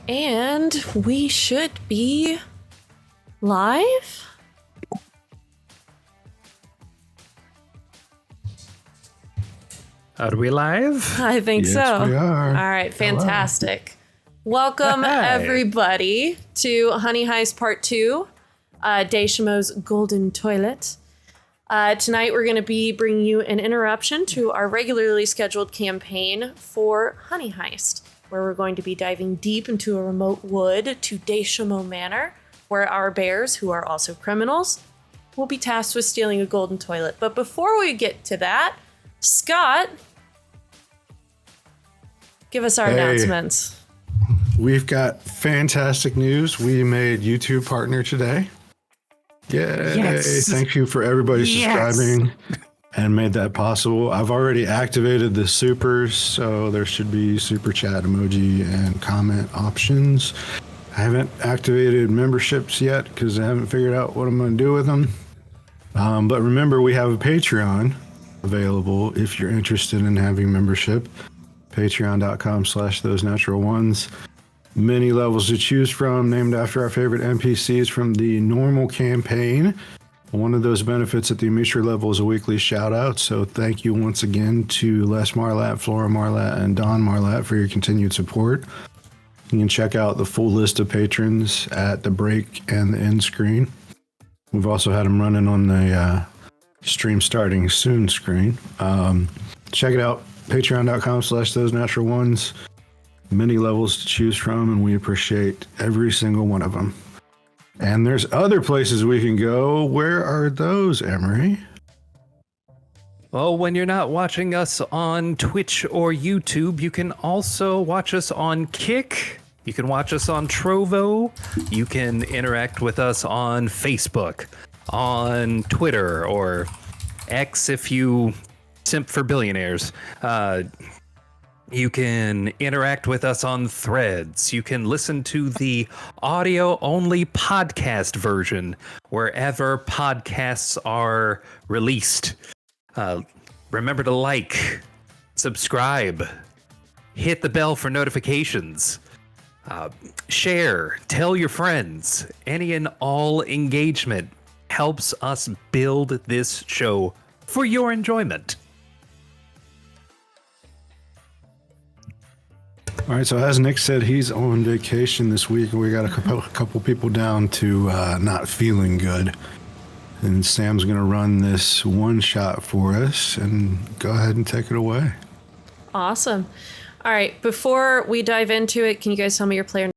And we should be live? Are we live? I think Yes, so. we are. All right, fantastic. Welcome, Hi. everybody, to Honey Heist Part 2, Deschamaux's Golden Toilet. Tonight, we're going to be bringing you an interruption to our regularly scheduled campaign for Honey Heist, where we're going to be diving deep into a remote wood to Deschamaux Manor, where our bears, who are also criminals, will be tasked with stealing a golden toilet. But before we get to that, Scott, give us our announcements. We've got fantastic news. We made YouTube partner today. Yay! Yes. Thank you for everybody subscribing and made that possible. I've already activated the supers, so there should be super chat emoji and comment options. I haven't activated memberships yet because I haven't figured out what I'm going to do with them. But remember, we have a Patreon available if you're interested in having membership. Patreon.com/thosenatural1s. Many levels to choose from, named after our favorite NPCs from the normal campaign. One of those benefits at the Mishra level is a weekly shout out. So thank you once again to Les Marlat, Flora Marlat, and Don Marlat for your continued support. You can check out the full list of patrons at the break and the end screen. We've also had them running on the stream starting soon screen. Check it out. Patreon.com/thosenatural1s. Many levels to choose from, and we appreciate every single one of them. And there's other places we can go. Where are those, Emery? Well, when you're not watching us on Twitch or YouTube, you can also watch us on Kick. You can watch us on Trovo. You can interact with us on Facebook, on Twitter, or X if you simp for billionaires. You can interact with us on Threads. You can listen to the audio-only podcast version wherever podcasts are released. Remember to like, subscribe, hit the bell for notifications, share, tell your friends. Any and all engagement helps us build this show for your enjoyment. All right, so as Nick said, he's on vacation this week, and we got a couple people down to not feeling good. And Sam's going to run this one shot for us, and go ahead and take it away. Awesome. All right, before we dive into it, can you guys tell me your player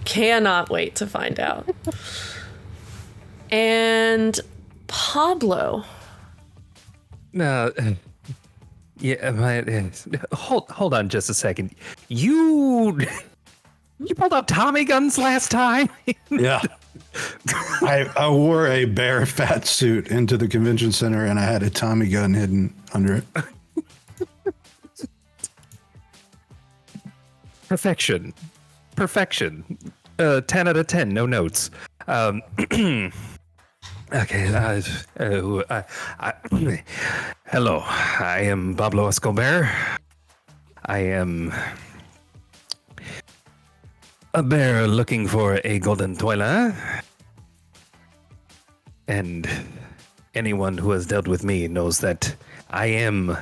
Cannot wait to find out. And Pablo. No. Yeah, hold on just a second. You pulled out Tommy guns last time? Yeah. I wore a bear fat suit into the convention center and I had a Tommy gun hidden under it. Perfection. 10 out of 10, no notes. Okay. Hello, I am Pablo Escobar. I am a bear looking for a golden toilet. And anyone who has dealt with me knows that I am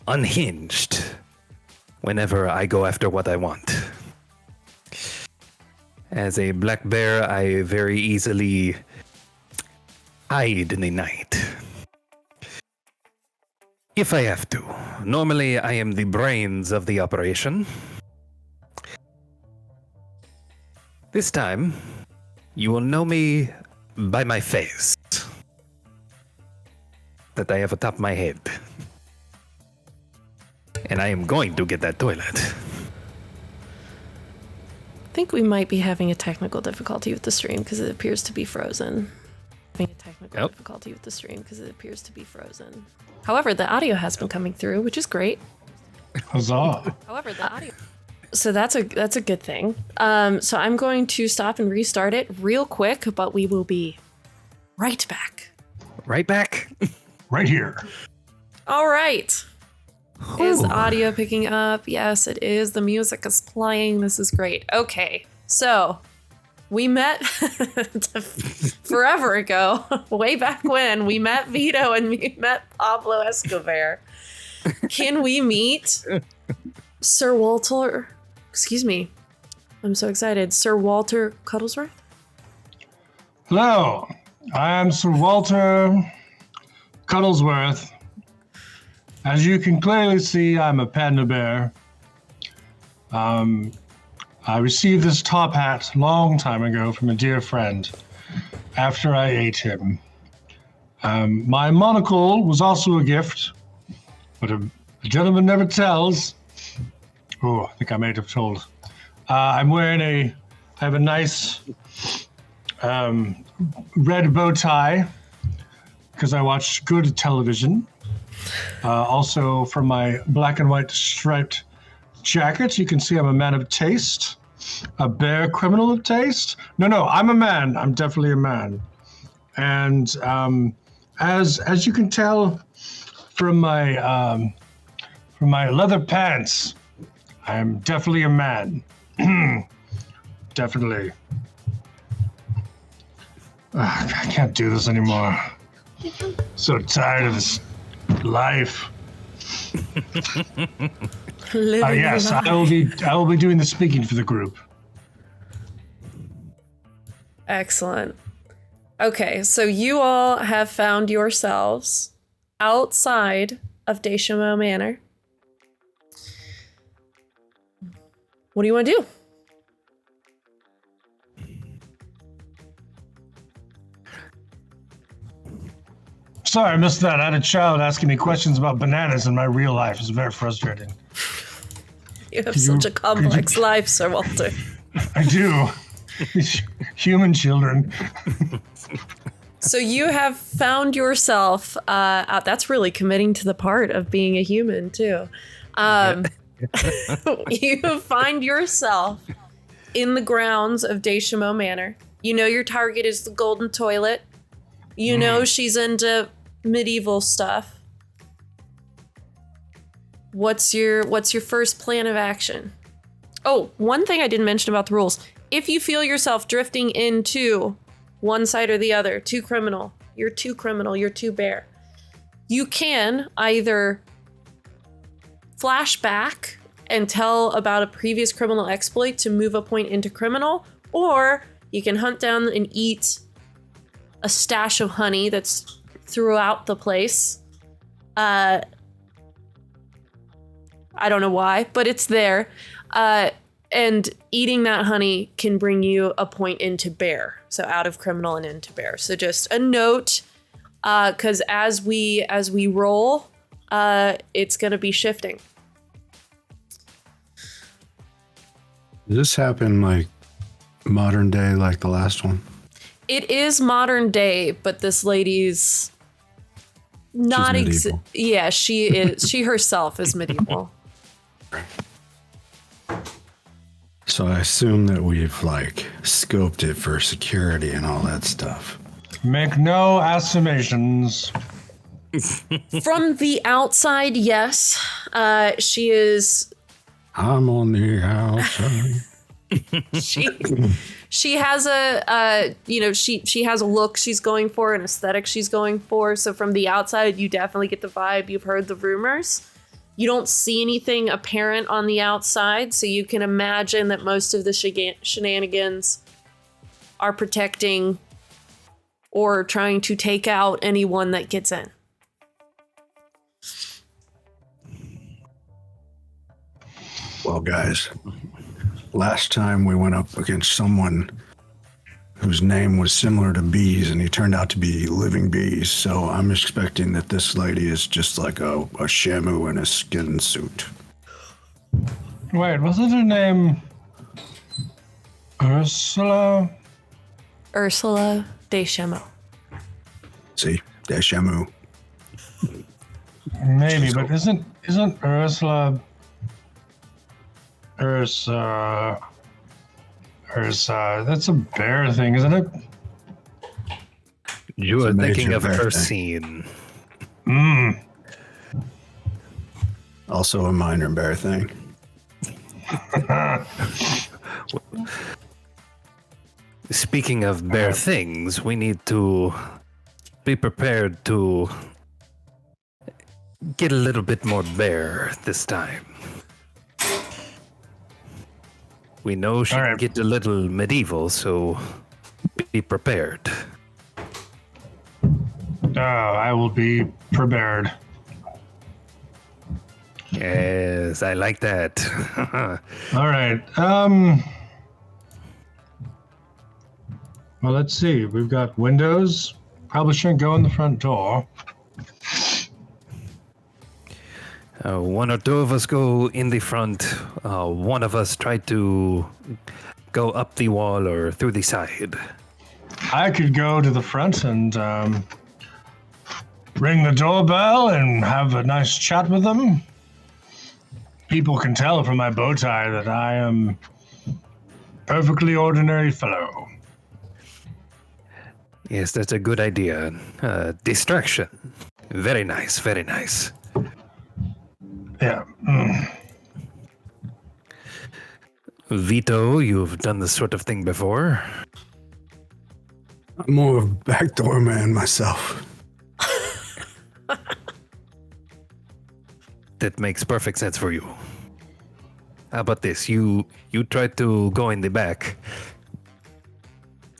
unhinged whenever I go after what I want. As a black bear, I very easily hide in the night. If I have to. Normally, I am the brains of the operation. This time, you will know me by my face. That I have atop my head. And I am going to get that toilet. I think we might be having a technical difficulty with the stream because it appears to be frozen. Difficulty with the stream because it appears to be frozen. However, the audio has been coming through, which is great. Huzzah. However, the audio. So that's a good thing. So I'm going to stop and restart it real quick, but we will be right back. Right back? Right here. All right. Is audio picking up? Yes, it is. The music is playing. This is great. Okay, so we met forever ago, way back when. We met Vito and we met Pablo Escobar. Can we meet Sir Walter? Excuse me. I'm so excited. Sir Walter Cuddlesworth? Hello, I am Sir Walter Cuddlesworth. As you can clearly see, I'm a panda bear. I received this top hat a long time ago from a dear friend after I ate him. My monocle was also a gift, but a gentleman never tells. Oh, I think I might have told. I have a nice red bow tie because I watch good television. Also, from my black and white striped jacket, you can see I'm a man of taste, a bear criminal of taste. No, I'm a man. I'm definitely a man. And as you can tell from my leather pants, I'm definitely a man. Definitely. I can't do this anymore. So tired of this life. Yes, I will be doing the speaking for the group. Excellent. Okay, so you all have found yourselves outside of Deschamaux Manor. What do you want to do? Sorry, I missed that. I had a child asking me questions about bananas in my real life. It's very frustrating. You have such a complex life, Sir Walter. I do. Human children. So you have found yourself, that's really committing to the part of being a human, too. You find yourself in the grounds of Deschamaux Manor. You know your target is the golden toilet. You know she's into medieval stuff. What's your first plan of action? Oh, one thing I didn't mention about the rules. If you feel yourself drifting into one side or the other, too criminal, you're too bear, you can either flash back and tell about a previous criminal exploit to move a point into criminal, or you can hunt down and eat a stash of honey that's throughout the place. I don't know why, but it's there. And eating that honey can bring you a point into bear. So out of criminal and into bear. So just a note, because as we roll, it's going to be shifting. Does this happen like modern day, like the last one? It is modern day, but this lady's not medieval. yeah, she is. She herself is medieval. So I assume that we've like scoped it for security and all that stuff. Make no assumptions. From the outside, yes, she is. I'm on the outside. She has a she has a look she's going for, an aesthetic she's going for. So from the outside, you definitely get the vibe. You've heard the rumors. You don't see anything apparent on the outside, so you can imagine that most of the shenanigans are protecting or trying to take out anyone that gets in. Well, guys, last time we went up against someone whose name was similar to bees, and he turned out to be living bees. So I'm expecting that this lady is just like a shamu in a skin suit. Wait, wasn't her name Ursula? Ursula de Chameau. See, that shamu. Maybe, but isn't Ursula that's a bear thing, isn't it? You are It's a thinking major of bear her thing. scene. Also a minor bear thing. Speaking of bear things, we need to be prepared to get a little bit more bear this time. We know she All can right. get a little medieval, so be prepared. I will be prepared. Yes, I like that. All right. Well, let's see. We've got windows. Probably shouldn't go in the front door. One or two of us go in the front. One of us try to go up the wall or through the side. I could go to the front and ring the doorbell and have a nice chat with them. People can tell from my bow tie that I am perfectly ordinary fellow. Yes, that's a good idea. Distraction. Very nice, very nice. Yeah. Vito, you've done this sort of thing before. I'm more of a backdoor man myself. That makes perfect sense for you. How about this? You try to go in the back.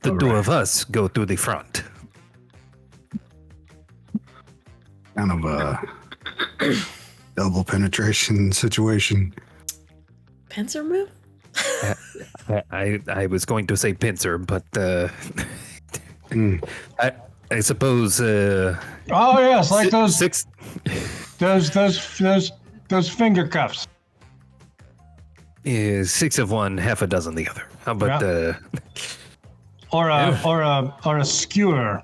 The two of us go to the front. Kind of a double penetration situation. Pincer move? I was going to say pincer, but I suppose Oh yes, like those six. those finger cuffs. Is 6 of one, half a dozen the other. How about Yeah. Or a skewer.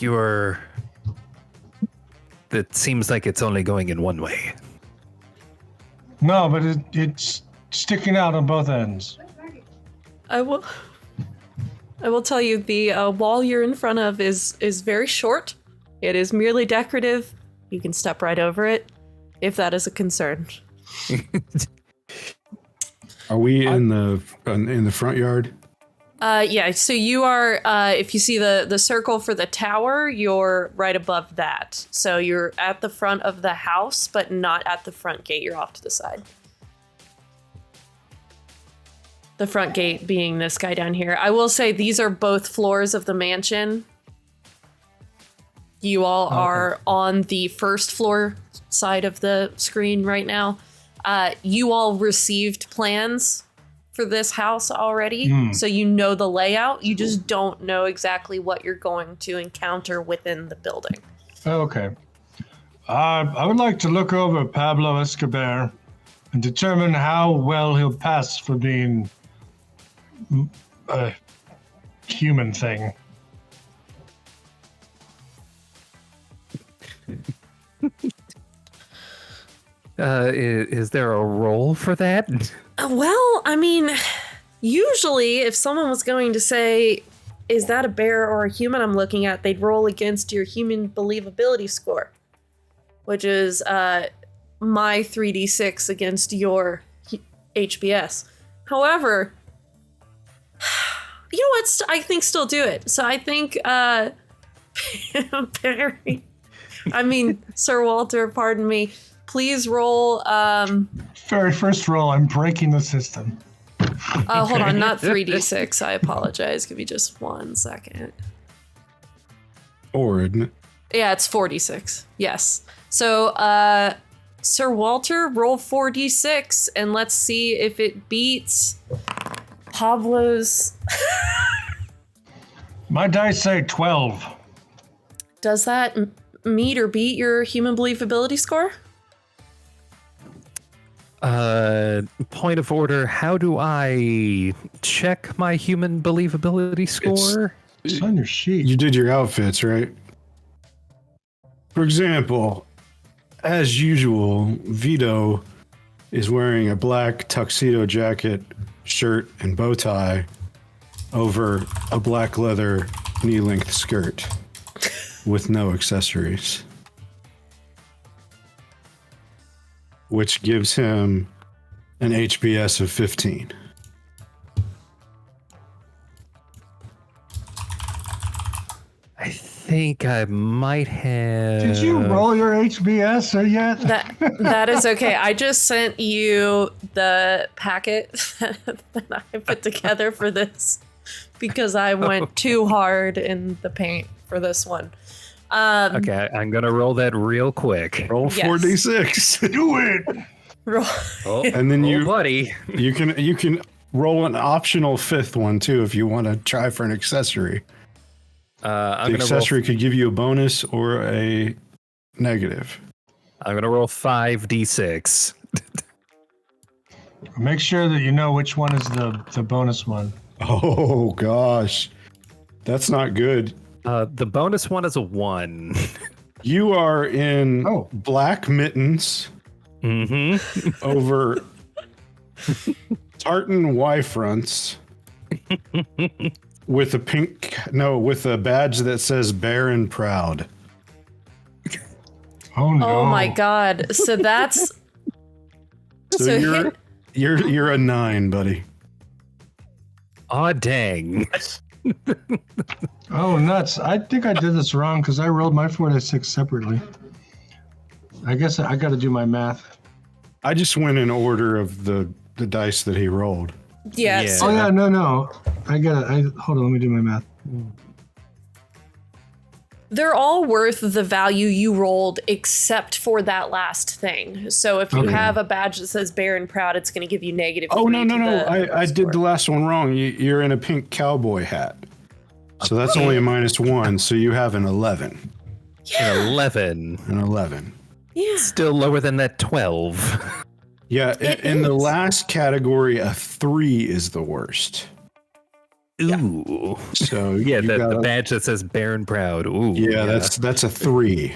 your? That seems like it's only going in one way. No, but it's sticking out on both ends. I will tell you the wall you're in front of is very short. It is merely decorative. You can step right over it if that is a concern. Are we in the front yard? Yeah, so you are, if you see the circle for the tower, you're right above that. So you're at the front of the house, but not at the front gate. You're off to the side. The front gate being this guy down here. I will say these are both floors of the mansion. You all are on the first floor side of the screen right now. You all received plans for this house already, so you know the layout. You just don't know exactly what you're going to encounter within the building. Okay. I would like to look over Pablo Escobar and determine how well he'll pass for being a human thing. Is there a role for that? Well, I mean, usually if someone was going to say, is that a bear or a human I'm looking at, they'd roll against your human believability score, which is my 3d6 against your HBS. However, you know what? I think still do it. So I think Barry, Sir Walter, pardon me, please roll. Very first roll, I'm breaking the system. Hold on, not 3d6. I apologize. Give me just 1 second. Or isn't it? Yeah, it's 4d6. Yes. So, Sir Walter, roll 4d6, and let's see if it beats Pablo's. My dice say 12. Does that meet or beat your human believability score? Point of order, how do I check my human believability score? It's on your sheet. You did your outfits, right? For example, as usual, Vito is wearing a black tuxedo jacket, shirt, and bow tie over a black leather knee-length skirt with no accessories, which gives him an HBS of 15. I think I might have. Did you roll your HBS or yet? That is okay. I just sent you the packet that I put together for this because I went too hard in the paint for this one. Okay, I'm gonna roll that real quick. Roll Yes. 4d6. Do it. Roll. Oh, And then you, buddy. you can roll an optional fifth one too if you want to try for an accessory. I'm The gonna accessory could give you a bonus or a negative. I'm gonna roll 5d6. Make sure that you know which one is the bonus one. Oh gosh, that's not good. The bonus one is a 1. You are in Oh. black mittens Mm-hmm. over tartan Y fronts with with a badge that says "Bear and Proud." Oh no. Oh my god. So that's So you're a 9, buddy. Aw, dang. Oh nuts. I think I did this wrong because I rolled my 4d6 separately. I guess I got to do my math. I just went in order of the dice that he rolled. yes. Yeah. Oh yeah, no. I got it. Hold on, let me do my math. They're all worth the value you rolled except for that last thing. So if you Okay. have a badge that says Bear and Proud, it's going to give you negative. Oh, 3 no. to the I score. did the last one wrong. You're in a pink cowboy hat. So that's only a -1. So you have an 11. An 11. An 11. Yeah. Still lower than that 12. Yeah, in the last category, a 3 is the worst. Ooh. So Yeah, you the got badge that says Bear and Proud. Ooh. yeah, that's a 3.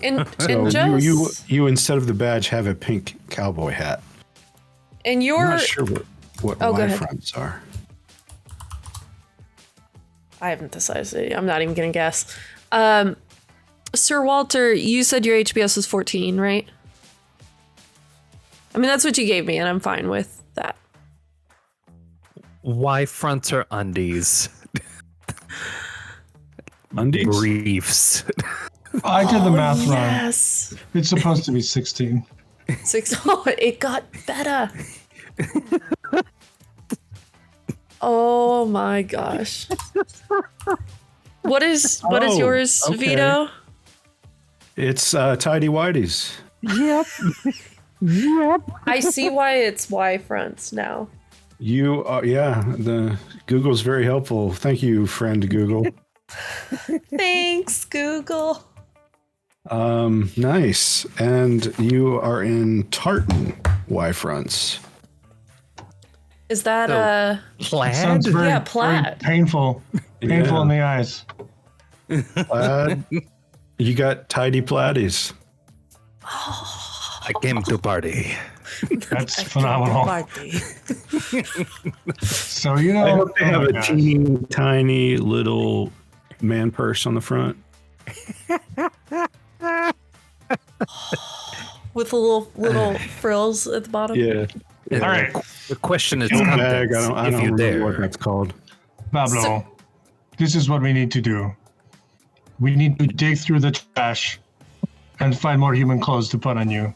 And, So and just, you instead of the badge have a pink cowboy hat. and I'm your, not sure what Oh, go my ahead. fronts are. I haven't decided. I'm not even going to guess. Sir Walter, you said your HBS was 14, right? I mean, that's what you gave me, and I'm fine with that. Y fronts are undies. Undies? Briefs. I did the math wrong. Yes. It's supposed to be 16. 6. Oh, it got better. Oh my gosh. What is Oh, yours, okay. Vito? It's tidy whities. Yep. I see why it's Y fronts now. You are, the Google's very helpful. Thank you, friend Google. Thanks, Google. Nice. And you are in Tartan Y fronts. Is that Plaid? Sounds very, Yeah, very plaid. painful in the eyes. Plaid. You got tidy platies. I came to party. That's phenomenal. So I hope they have oh my a gosh. teeny tiny little man purse on the front. With a little frills at the bottom. Yeah. And All right. The question is Bag. I contents, don't if you remember what dare. that's called. Pablo, this is what we need to do. We need to dig through the trash and find more human clothes to put on you.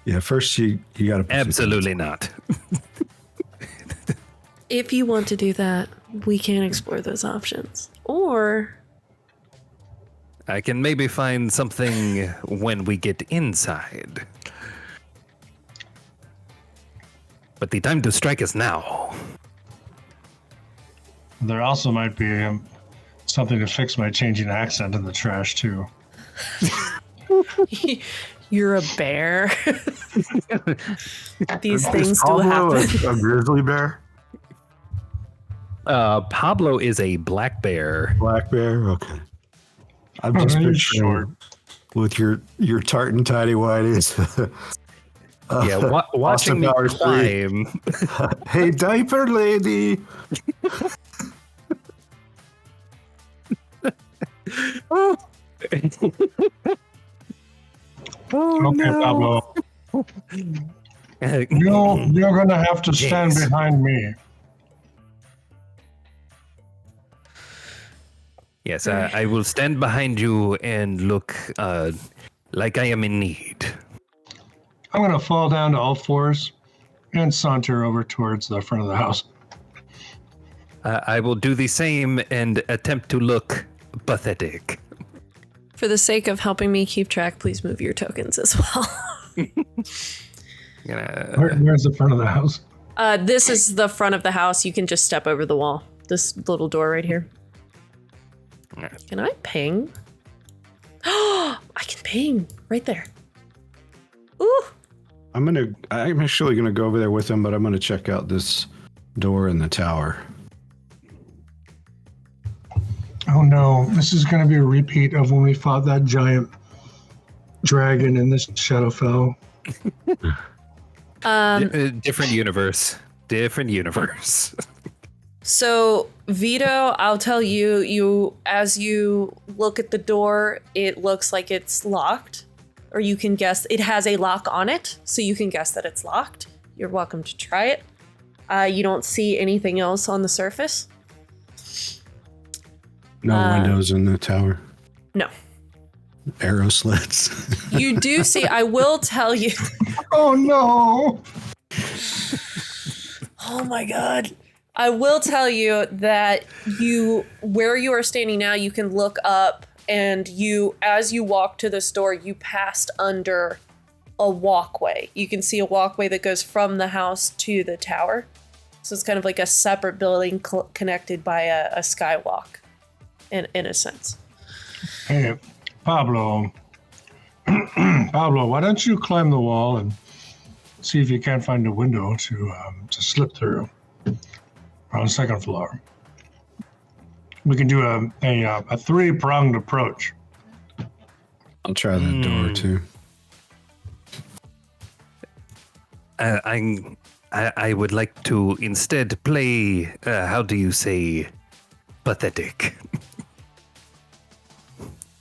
Yeah, first you got to. Absolutely not. If you want to do that, we can explore those options. Or I can maybe find something when we get inside. But the time to strike is now. There also might be something to fix my changing accent in the trash, too. you're a bear. These things do Pablo happen. a grizzly bear? Pablo is a black bear. Black bear? Okay. I'm just You're picturing short. with your tartan tidy whities. Yeah, watching me Powers climb. Hey, diaper lady. Okay, Pablo. You're going to have to stand Yes. behind me. Yes, I will stand behind you and look like I am in need. I'm going to fall down to all fours and saunter over towards the front of the house. I will do the same and attempt to look pathetic. For the sake of helping me keep track, please move your tokens as well. Where's the front of the house? This is the front of the house. You can just step over the wall. This little door right here. Can I ping? Oh, I can ping right there. Ooh. I'm actually gonna go over there with him, but I'm gonna check out this door in the tower. Oh no, this is going to be a repeat of when we fought that giant dragon in this Shadowfell. Different universe. Different universe. So, Vito, I'll tell you, as you look at the door, it looks like it's locked. Or you can guess, it has a lock on it, so you can guess that it's locked. You're welcome to try it. You don't see anything else on the surface? No windows in the tower. No. Arrow slits. You do see, I will tell you. Oh no! Oh my god. I will tell you that where you are standing now, you can look up and as you walk to this door, you passed under a walkway. You can see a walkway that goes from the house to the tower. So it's kind of like a separate building connected by a skywalk in a sense. Hey, Pablo. Pablo, why don't you climb the wall and see if you can't find a window to slip through on the second floor? We can do a three-pronged approach. I'll try that door too. I would like to instead play, how do you say, pathetic.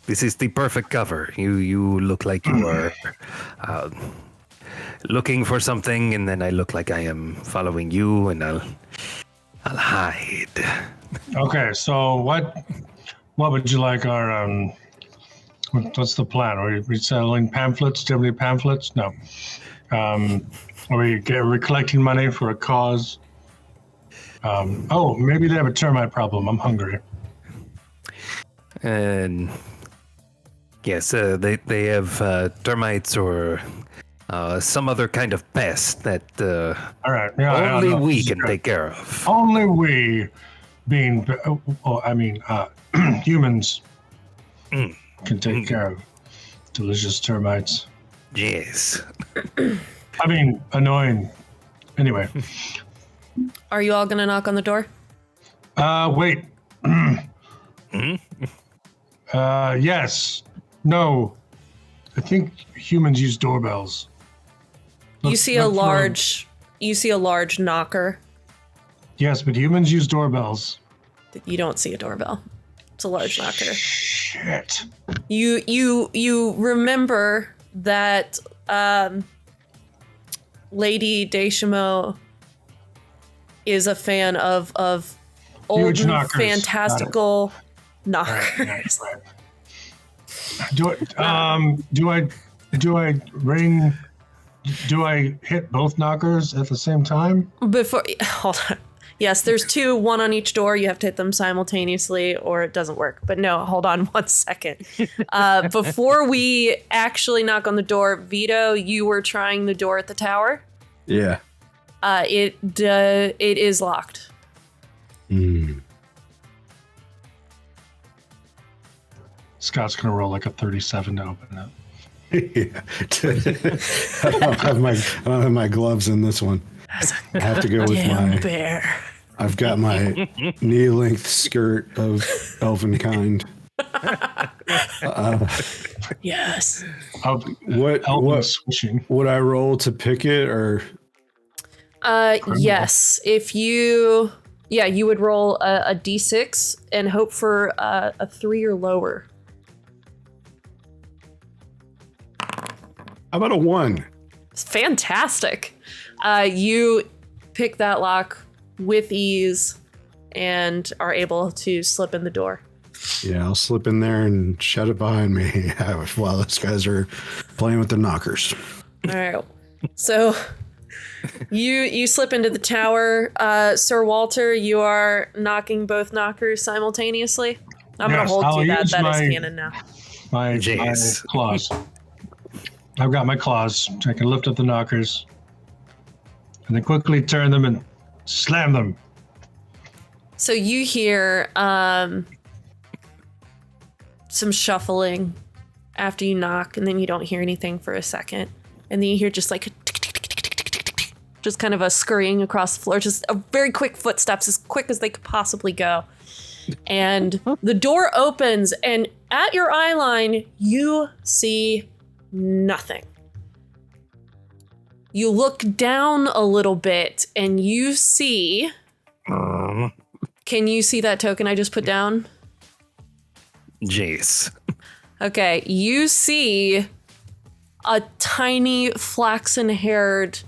This is the perfect cover. You look like you are looking for something, and then I look like I am following you, and I'll hide. Okay, so what would you like our what's the plan? Are we selling pamphlets? Do you have any pamphlets? No. Are we collecting money for a cause? Maybe they have a termite problem. I'm hungry. And yes, they have termites or some other kind of pest that All right. Yeah, only no, we this is can good. take care of. Only we, being, humans, can take care of delicious termites. Yes. I mean, annoying. Anyway, Are you all gonna knock on the door? wait. Yes. No. I think humans use doorbells. You see a large knocker. Yes, but humans use doorbells. You don't see a doorbell. It's a large knocker. Shit. You remember that Lady Deschamo is a fan of old Huge and knockers. fantastical knockers. Right. Do I hit both knockers at the same time? Hold on. Yes, there's two, one on each door. You have to hit them simultaneously or it doesn't work. But no, hold on 1 second. Before we actually knock on the door, Vito, you were trying the door at the tower. Yeah. It is locked. Scott's gonna roll like a 37 to open it. Yeah. I don't have my gloves in this one. I have to go with Damn bear. I've got my knee-length skirt of elven kind. Yes. What swishing. would I roll to pick it or? Yes. If you would roll a d6 and hope for a 3 or lower. How about a 1? It's fantastic. You pick that lock with ease and are able to slip in the door. Yeah, I'll slip in there and shut it behind me while those guys are playing with the knockers. All right. So you slip into the tower. Sir Walter, you are knocking both knockers simultaneously. I'm going to hold I'll you that. use That is my- canon now. My claws. I've got my claws. I can lift up the knockers and then quickly turn them and slam them. So you hear some shuffling after you knock, and then you don't hear anything for a second. And then you hear just like a tick, tick, tick, tick, tick, tick, tick, just kind of a scurrying across the floor, just a very quick footsteps, as quick as they could possibly go. And the door opens, and at your eye line, you see nothing. You look down a little bit, and you see... Can you see that token I just put down? Jace. Okay, you see a tiny flaxen-haired,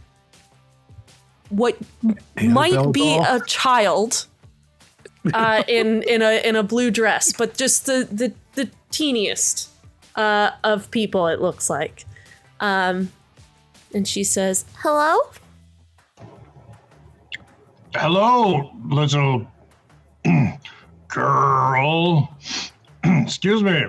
what might be a child, in a blue dress, but just the teeniest of people. It looks like, and she says, "Hello." Hello, little girl. Excuse me.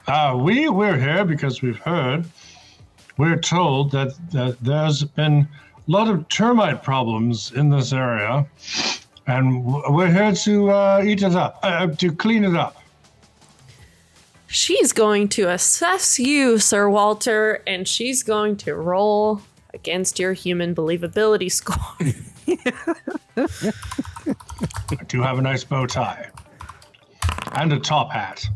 We're here because we're told that there's been a lot of termite problems in this area, and we're here to eat it up, to clean it up. She's going to assess you, Sir Walter, and she's going to roll against your human believability score. I do have a nice bow tie and a top hat.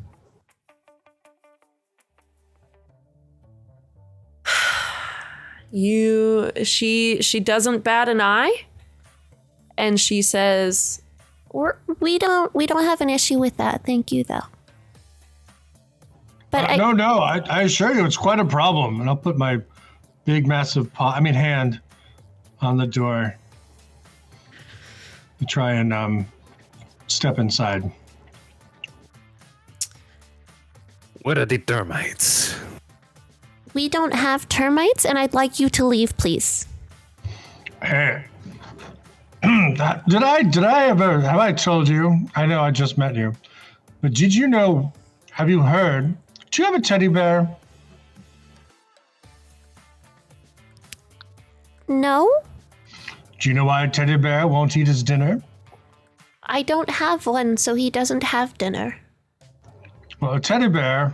She doesn't bat an eye, and she says, We don't have an issue with that. Thank you, though. But I assure you, it's quite a problem. And I'll put my big, massive hand on the door to try and step inside. What are the termites? we don't have termites, and I'd like you to leave, please. Hey. Have I told you? I know I just met you. But did you know, have you heard, do you have a teddy bear? No, Do you know why Teddy Bear won't eat his dinner? I don't have one, so he doesn't have dinner. Well, a teddy bear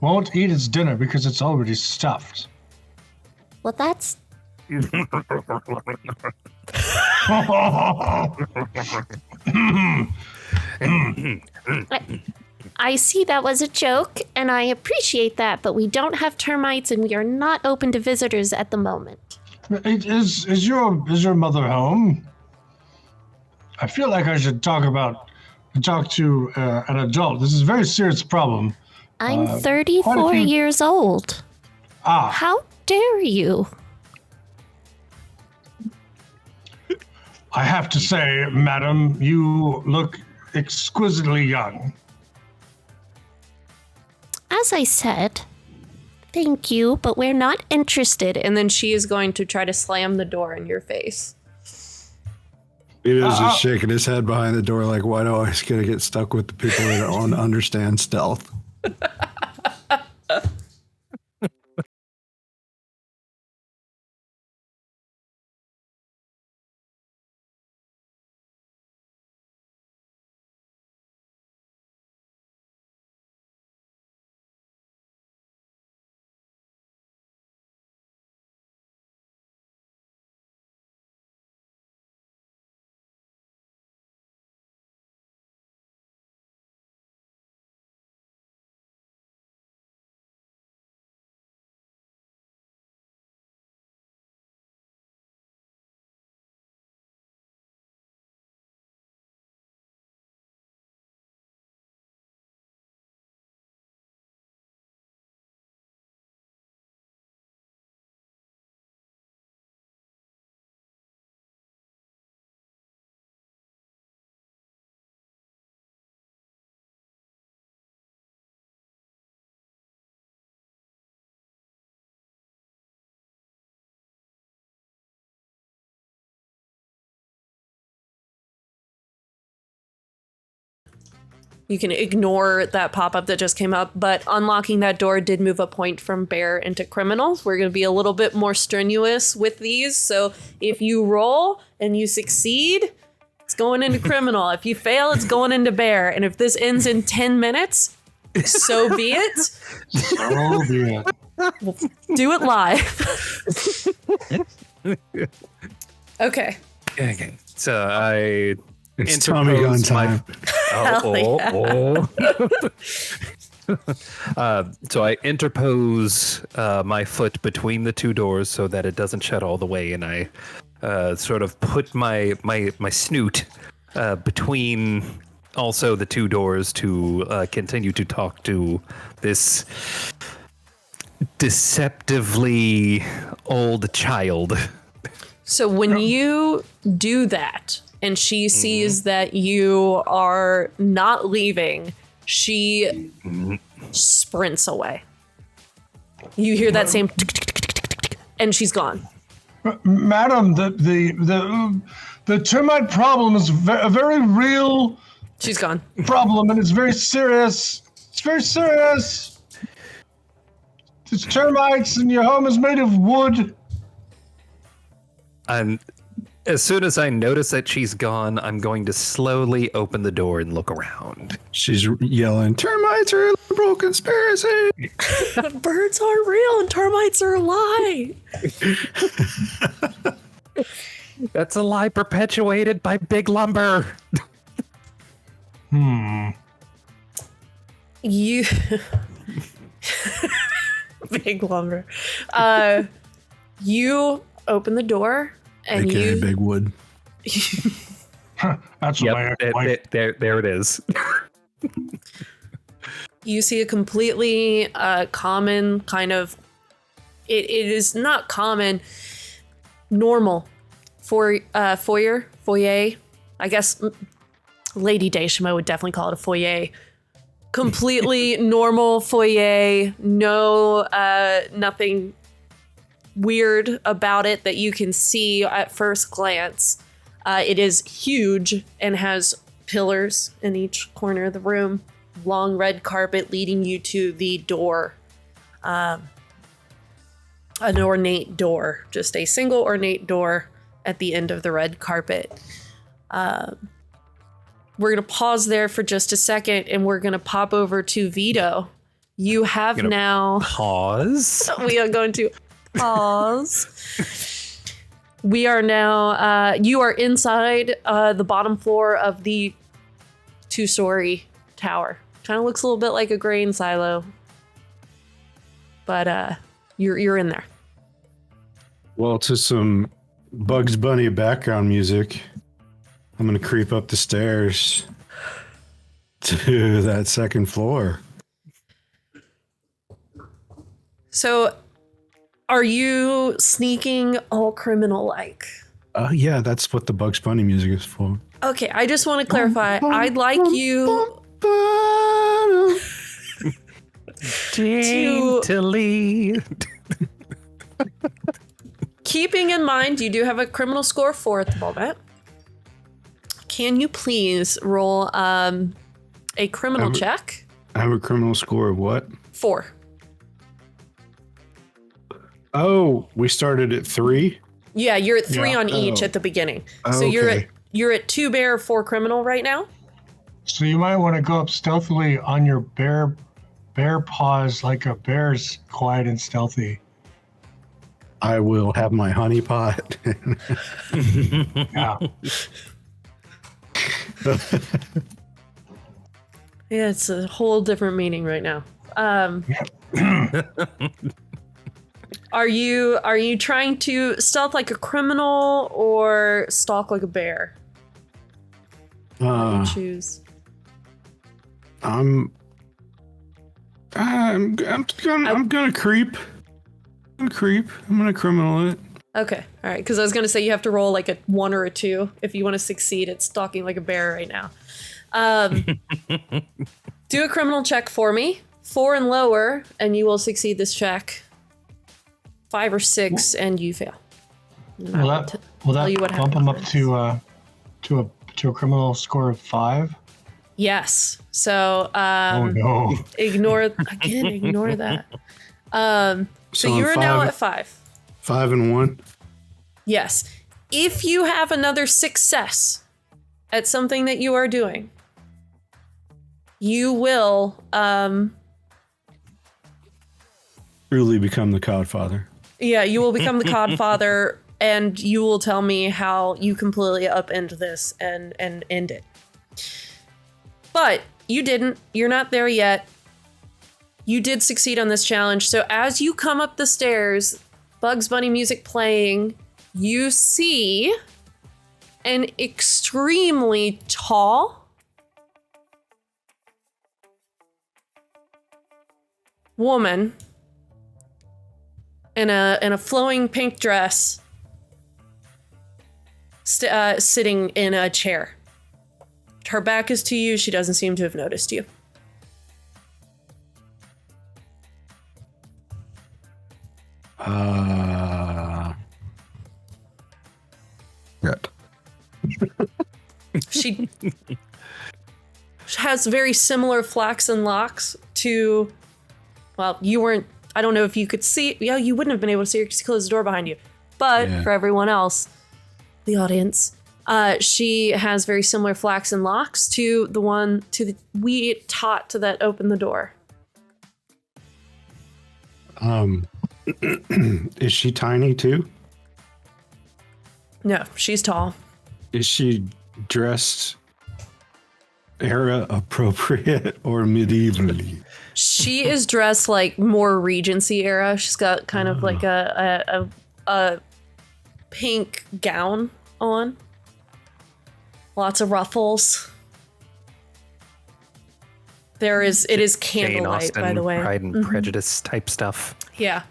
won't eat its dinner because it's already stuffed. Well, that's I see that was a joke, and I appreciate that, but we don't have termites, and we are not open to visitors at the moment. Is your mother home? I feel like I should talk to an adult. This is a very serious problem. I'm quite a 34 few- years old. Ah, How dare you? I have to say, madam, you look exquisitely young. As I said, thank you, but we're not interested. And then she is going to try to slam the door in your face. Vito's just shaking his head behind the door like, why do I always gotta get stuck with the people that don't understand stealth? You can ignore that pop-up that just came up, but unlocking that door did move a point from bear into criminal. We're going to be a little bit more strenuous with these, so if you roll and you succeed, it's going into criminal. If you fail, it's going into bear. And if this ends in 10 minutes, so be it. So be it. Do it live. Okay. Okay. So I It's Tommy gun interpose my- time. So I interpose my foot between the two doors so that it doesn't shut all the way, and I sort of put my snoot between also the two doors to continue to talk to this deceptively old child. So when you do that and she sees that you are not leaving, she sprints away. You hear that same tick, tick, tick, tick, tick, tick, and she's gone. Madam, the termite problem is a very real She's gone. problem, and it's very serious. It's very serious. It's termites, and your home is made of wood. And as soon as I notice that she's gone, I'm going to slowly open the door and look around. She's yelling, termites are a liberal conspiracy. Birds are real and termites are a lie. That's a lie perpetuated by Big Lumber. You big lumber. You open the door and AKA you Big Wood. That's Yep, what my ex-wife. there it is. you see a completely common kind of it is not common, normal for foyer. I guess Lady Deshima would definitely call it a foyer. Completely normal foyer, no nothing weird about it that you can see at first glance. It is huge and has pillars in each corner of the room, long red carpet leading you to the door. an ornate door, just a single ornate door at the end of the red carpet. We're going to pause there for just a second, and we're going to pop over to Vito. You have now... Pause. We are going to pause. We are now... you are inside the bottom floor of the 2-story tower. Kind of looks a little bit like a grain silo. But you're in there. Well, to some Bugs Bunny background music, I'm going to creep up the stairs to that second floor. So, are you sneaking all criminal-like? Yeah, that's what the Bugs Bunny music is for. Okay, I just want to clarify. I'd like you Daintily. keeping in mind you do have a criminal score 4 at the moment. Can you please roll a criminal check? I have a criminal score of what? 4. Oh, we started at 3? Yeah, you're at 3 Yeah. on each Oh. at the beginning. So Okay. you're at 2 bear, 4 criminal right now. So you might want to go up stealthily on your bear paws like a bear's quiet and stealthy. I will have my honey pot. Yeah. Yeah, it's a whole different meaning right now. Are you trying to stealth like a criminal or stalk like a bear? Choose. I'm gonna creep. I'm gonna criminal it. Okay, all right. Because I was gonna say you have to roll like a 1 or a 2 if you want to succeed at stalking like a bear right now. Do a criminal check for me, 4 and lower, and you will succeed this check. 5 or 6, and you fail. And I Will will that tell you what bump him up happens. to a criminal score of 5? Yes. So Oh no. ignore that. So on you are now 5. at 5. 5 and 1. Yes. If you have another success at something that you are doing, you will Truly become the Codfather. you will become the Codfather, and you will tell me how you completely upend this and end it. But you didn't. You're not there yet. You did succeed on this challenge. So as you come up the stairs, Bugs Bunny music playing, you see an extremely tall woman in a flowing pink dress sitting in a chair. Her back is to you. She doesn't seem to have noticed you. Yet. She has very similar flaxen locks to, well, you weren't, I don't know if you could see, yeah, you wouldn't have been able to see her because she closed the door behind you. But Yeah. for everyone else, the audience, she has very similar flaxen locks to the one, to the we taught to that opened the door. Is she tiny too? No, she's tall. Is she dressed era appropriate or medievally? She is dressed like more Regency era. She's got kind of like a pink gown on. Lots of ruffles. It is Jane candlelight, Austen, by the way. Pride and Prejudice type stuff. Yeah.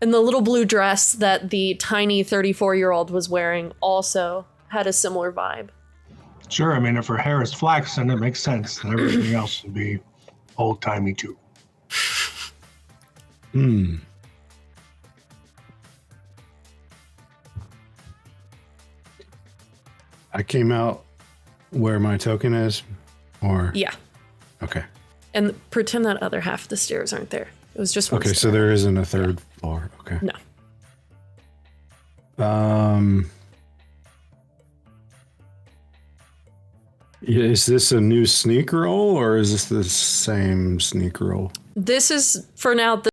And the little blue dress that the tiny 34-year-old was wearing also had a similar vibe. Sure, I mean, if her hair is flaxen, it makes sense. And everything else would be old-timey too. I came out where my token is, or Yeah. okay. And pretend that other half of the stairs aren't there. was just one Okay, so stair. there isn't a third floor. Okay. No. Is this a new sneak roll or is this the same sneak roll? This is for now the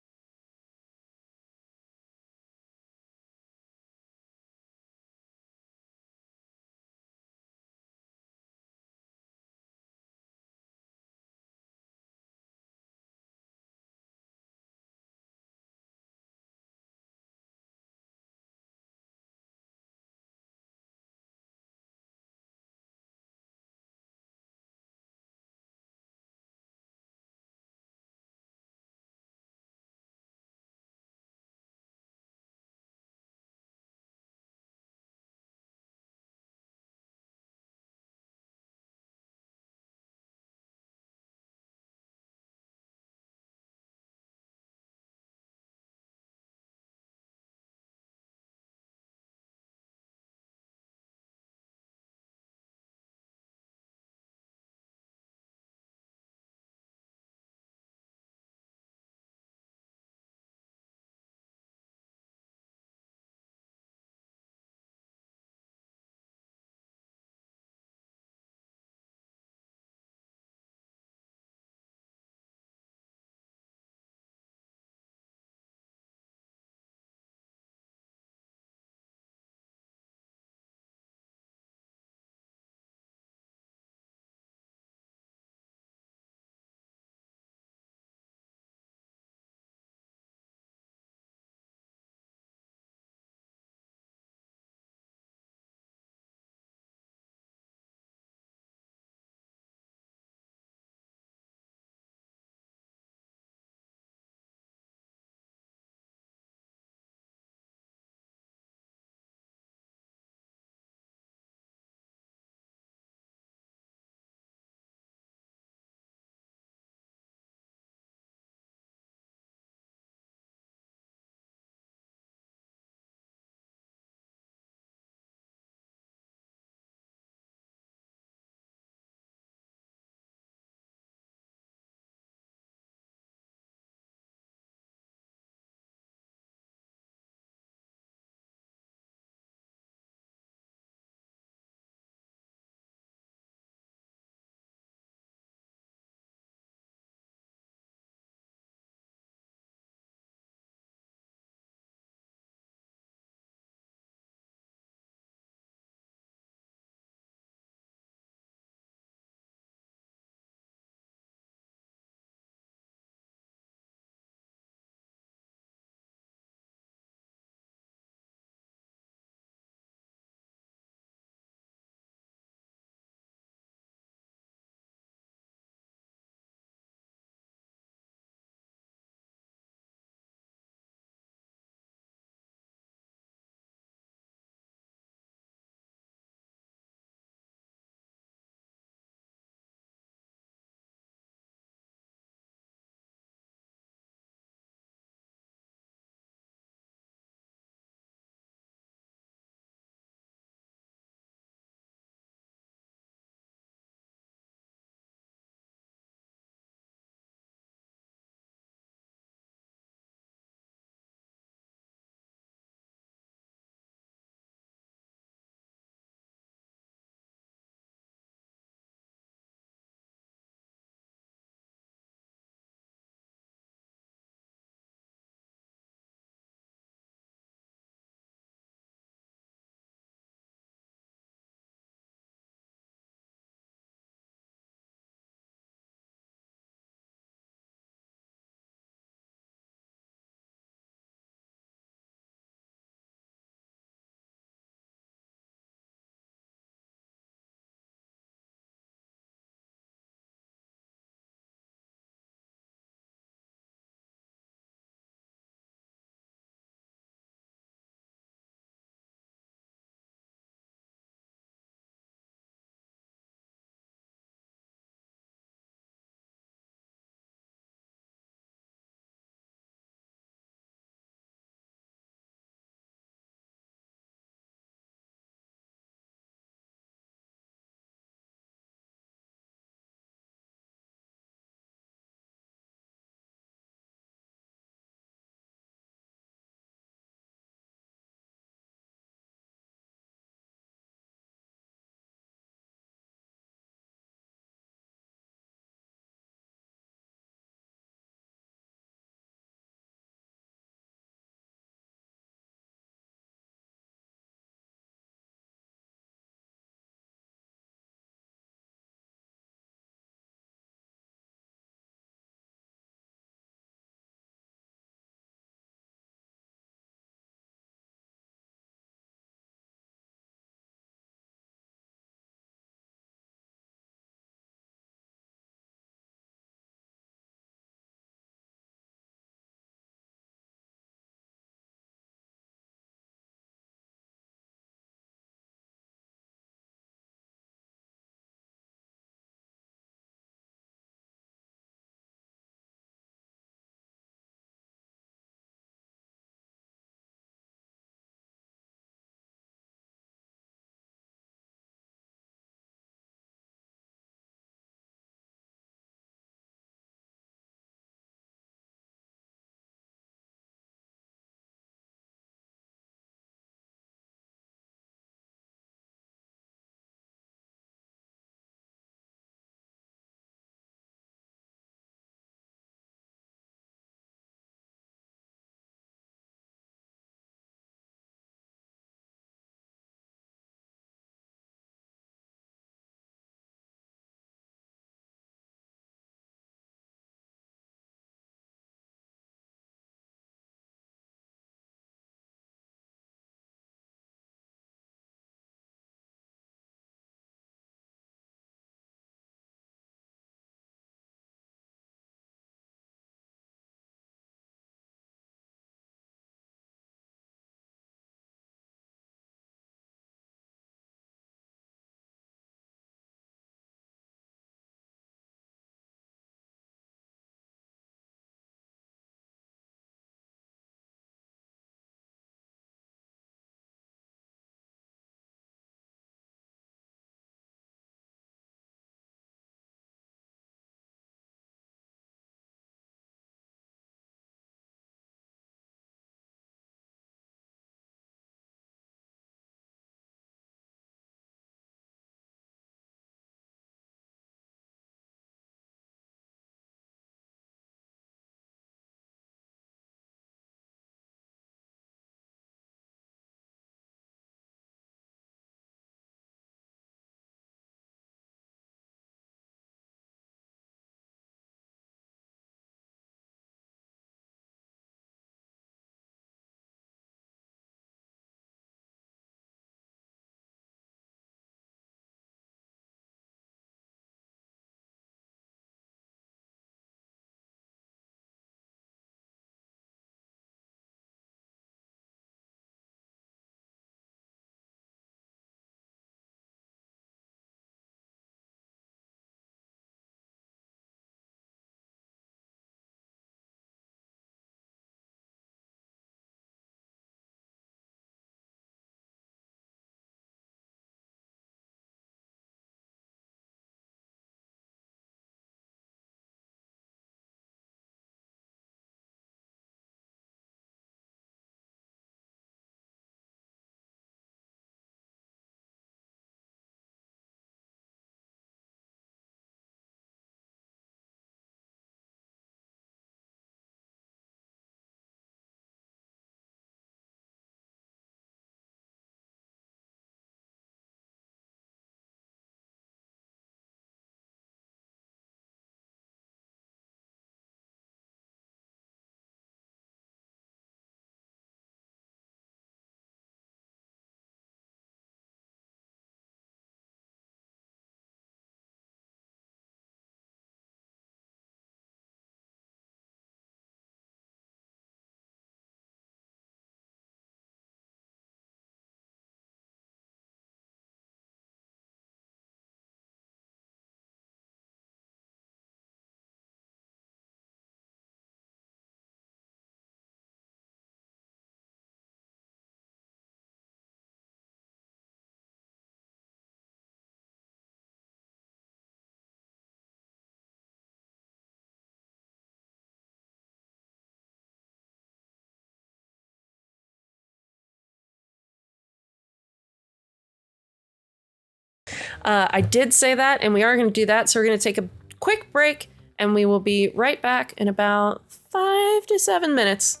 I did say that, and we are going to do that. So we're going to take a quick break, and we will be right back in about 5 to 7 minutes.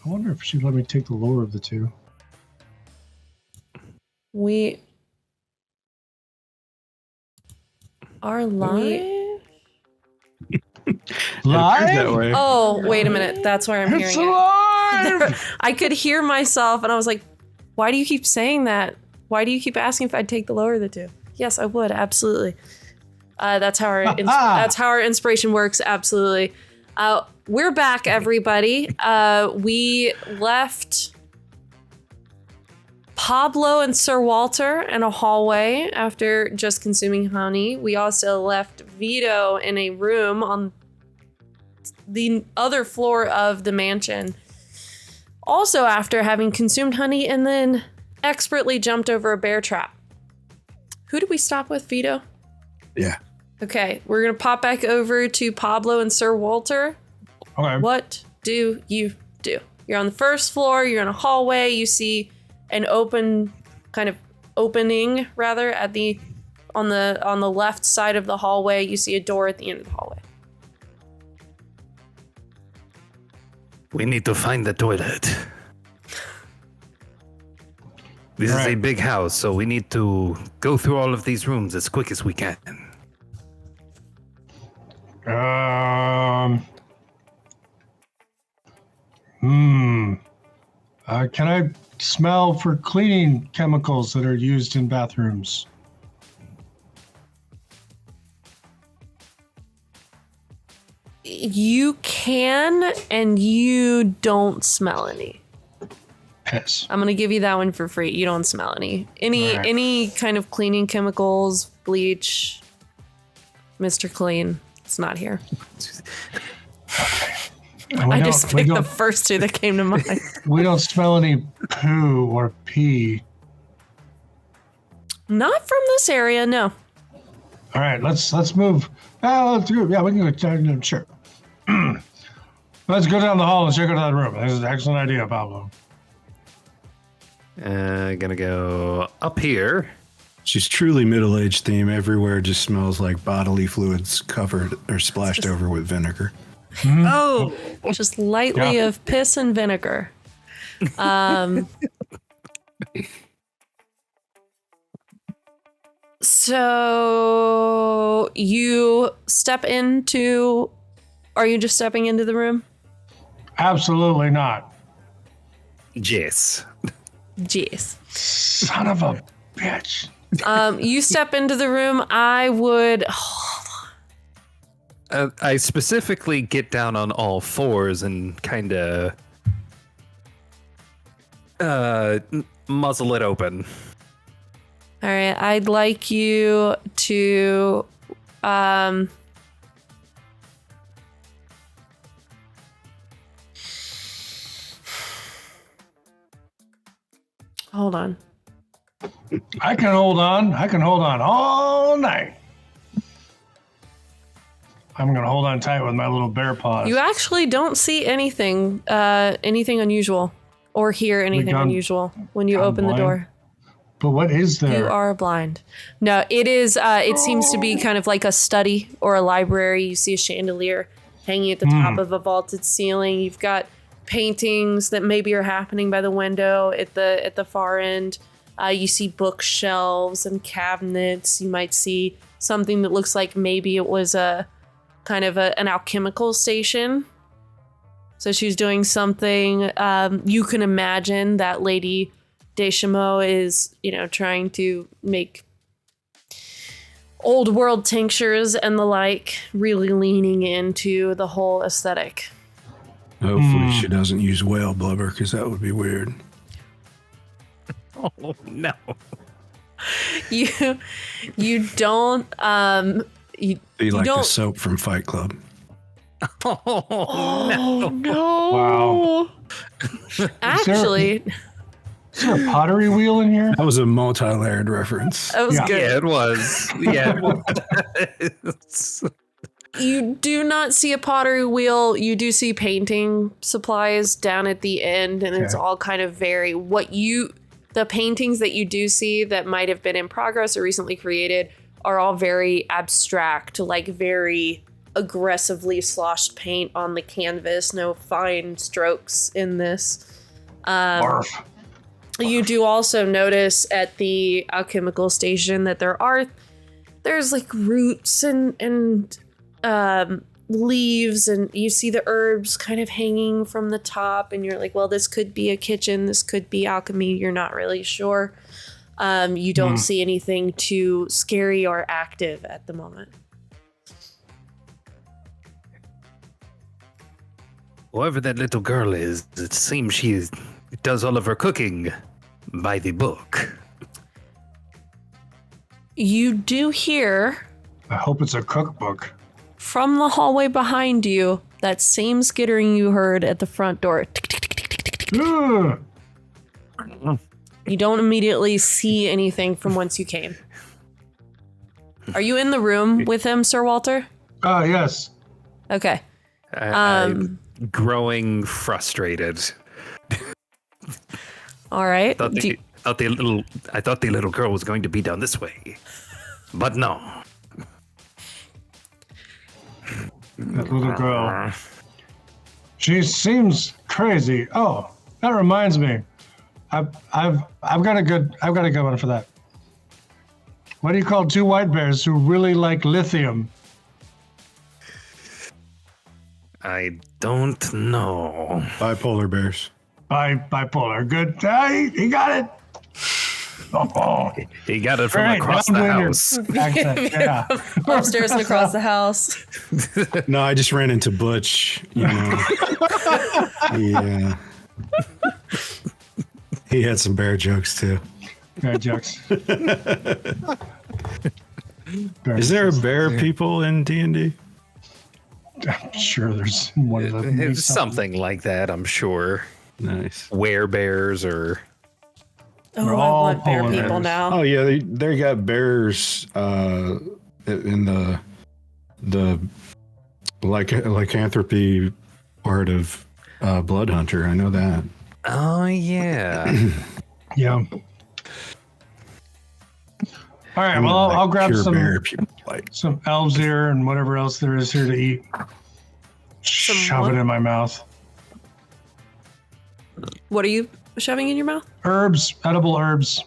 I wonder if she'd let me take the lower of the two. We are live. Live? That way. Oh, wait a minute. That's where I'm It's hearing alive! it. I could hear myself, and I was like, why do you keep saying that? Why do you keep asking if I'd take the lower of the two? Yes, I would. Absolutely. That's how our inspiration works. Absolutely. We're back, everybody. We left Pablo and Sir Walter in a hallway after just consuming honey. We also left Vito in a room on the other floor of the mansion. Also after having consumed honey and then expertly jumped over a bear trap. Who did we stop with, Vito? Yeah. Okay, we're going to pop back over to Pablo and Sir Walter. Okay. What do you do? You're on the first floor, you're in a hallway, you see an opening at the on the left side of the hallway, you see a door at the end of the hallway. We need to find the toilet. This is a Right. big house, so we need to go through all of these rooms as quick as we can. Can I smell for cleaning chemicals that are used in bathrooms? You can, and you don't smell any. Yes. I'm gonna give you that one for free. You don't smell any. Right. Any kind of cleaning chemicals, bleach, Mr. Clean. It's not here. I just picked the first two that came to mind. We don't smell any poo or pee. Not from this area, no. All right, let's move. Let's go. Yeah, we can go. Sure. Let's go down the hall and check out that room. This is an excellent idea, Pablo. Gonna go up here. She's truly middle-aged theme. Everywhere just smells like bodily fluids covered or splashed over with vinegar. Oh, Just lightly Yeah. of piss and vinegar. So you step into. Are you just stepping into the room? Absolutely not. Jess. Jeez. Son of a bitch. You step into the room. I would. I specifically get down on all fours and kind of muzzle it open. All right. I'd like you to. Hold on. I can hold on. I can hold on all night. I'm gonna hold on tight with my little bear paws. You actually don't see anything unusual or hear anything gone- unusual when you gone open the blind? door. But what is there? You are blind. No, it is. It seems to be kind of like a study or a library. You see a chandelier hanging at the top of a vaulted ceiling. You've got paintings that maybe are happening by the window at the far end. You see bookshelves and cabinets. You might see something that looks like maybe it was a kind of an alchemical station. So she's doing something. You can imagine that Lady Deschamaux is, trying to make old world tinctures and the like, really leaning into the whole aesthetic. Hopefully she doesn't use whale blubber, because that would be weird. Oh no. You don't you Be like the don't soap from Fight Club. Oh, no. Wow. Actually, Is there a pottery wheel in here? That was a multi-layered reference. that was Yeah. good. Yeah, it was. Yeah. It was. You do not see a pottery wheel. You do see painting supplies down at the end, and it's Okay. all kind of the paintings that you do see that might have been in progress or recently created are all very abstract, like very aggressively sloshed paint on the canvas, no fine strokes in this. Barf. You do also notice at the alchemical station that there's like roots and leaves, and you see the herbs kind of hanging from the top, and you're like, well, this could be a kitchen, this could be alchemy, you're not really sure. You don't see anything too scary or active at the moment. Whoever that little girl is, it seems she does all of her cooking by the book. You do hear I hope it's a cookbook. from the hallway behind you that same skittering you heard at the front door. Ugh. You don't immediately see anything from whence you came. Are you in the room with him, Sir Walter? Oh, yes. Okay. I'm growing frustrated. All right. I thought the little girl was going to be down this way, but no. That little girl. She seems crazy. Oh, that reminds me. I've got a good one for that. What do you call two white bears who really like lithium? I don't know. Bipolar bears. Bipolar. Good. He got it. Oh. He got it from All right, across now the I'm doing your house. accent. Yeah. Upstairs and across the house. No, I just ran into Butch. You know. He had some bear jokes too. Bear jokes. Is there a bear people in D&D? I'm sure there's one of them. It's something like that, I'm sure. Nice. Werebears or Oh, We're I all want bear polar people bears. now. Oh yeah, they got bears in the lycanthropy part of Blood Hunter. I know that. oh yeah. Yeah. All right. I mean, Well, like I'll grab pure some bear people, like elves ear and whatever else there is here to eat. Shove what? it in my mouth. What are you shoving in your mouth? Herbs, edible herbs,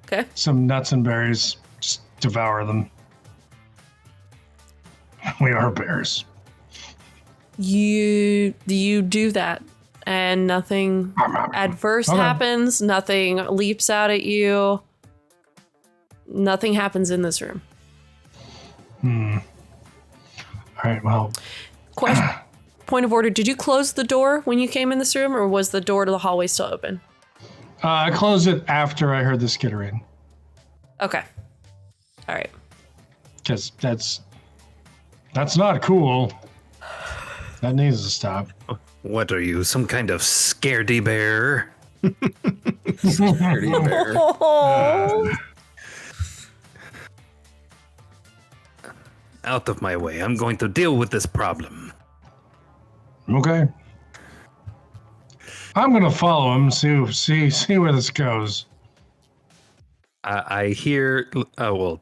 Okay. some nuts and berries. Just devour them. We are bears. You do that, and nothing adverse Okay. happens. Nothing leaps out at you. Nothing happens in this room. All right. Well, Question. Point of order. Did you close the door when you came in this room, or was the door to the hallway still open? I closed it after I heard the skittering Okay. All right. because that's not cool. That needs to stop. What are you, some kind of scaredy bear? scaredy bear. Oh. Out of my way. I'm going to deal with this problem. Okay. I'm gonna follow him. See where this goes. I hear. Oh well.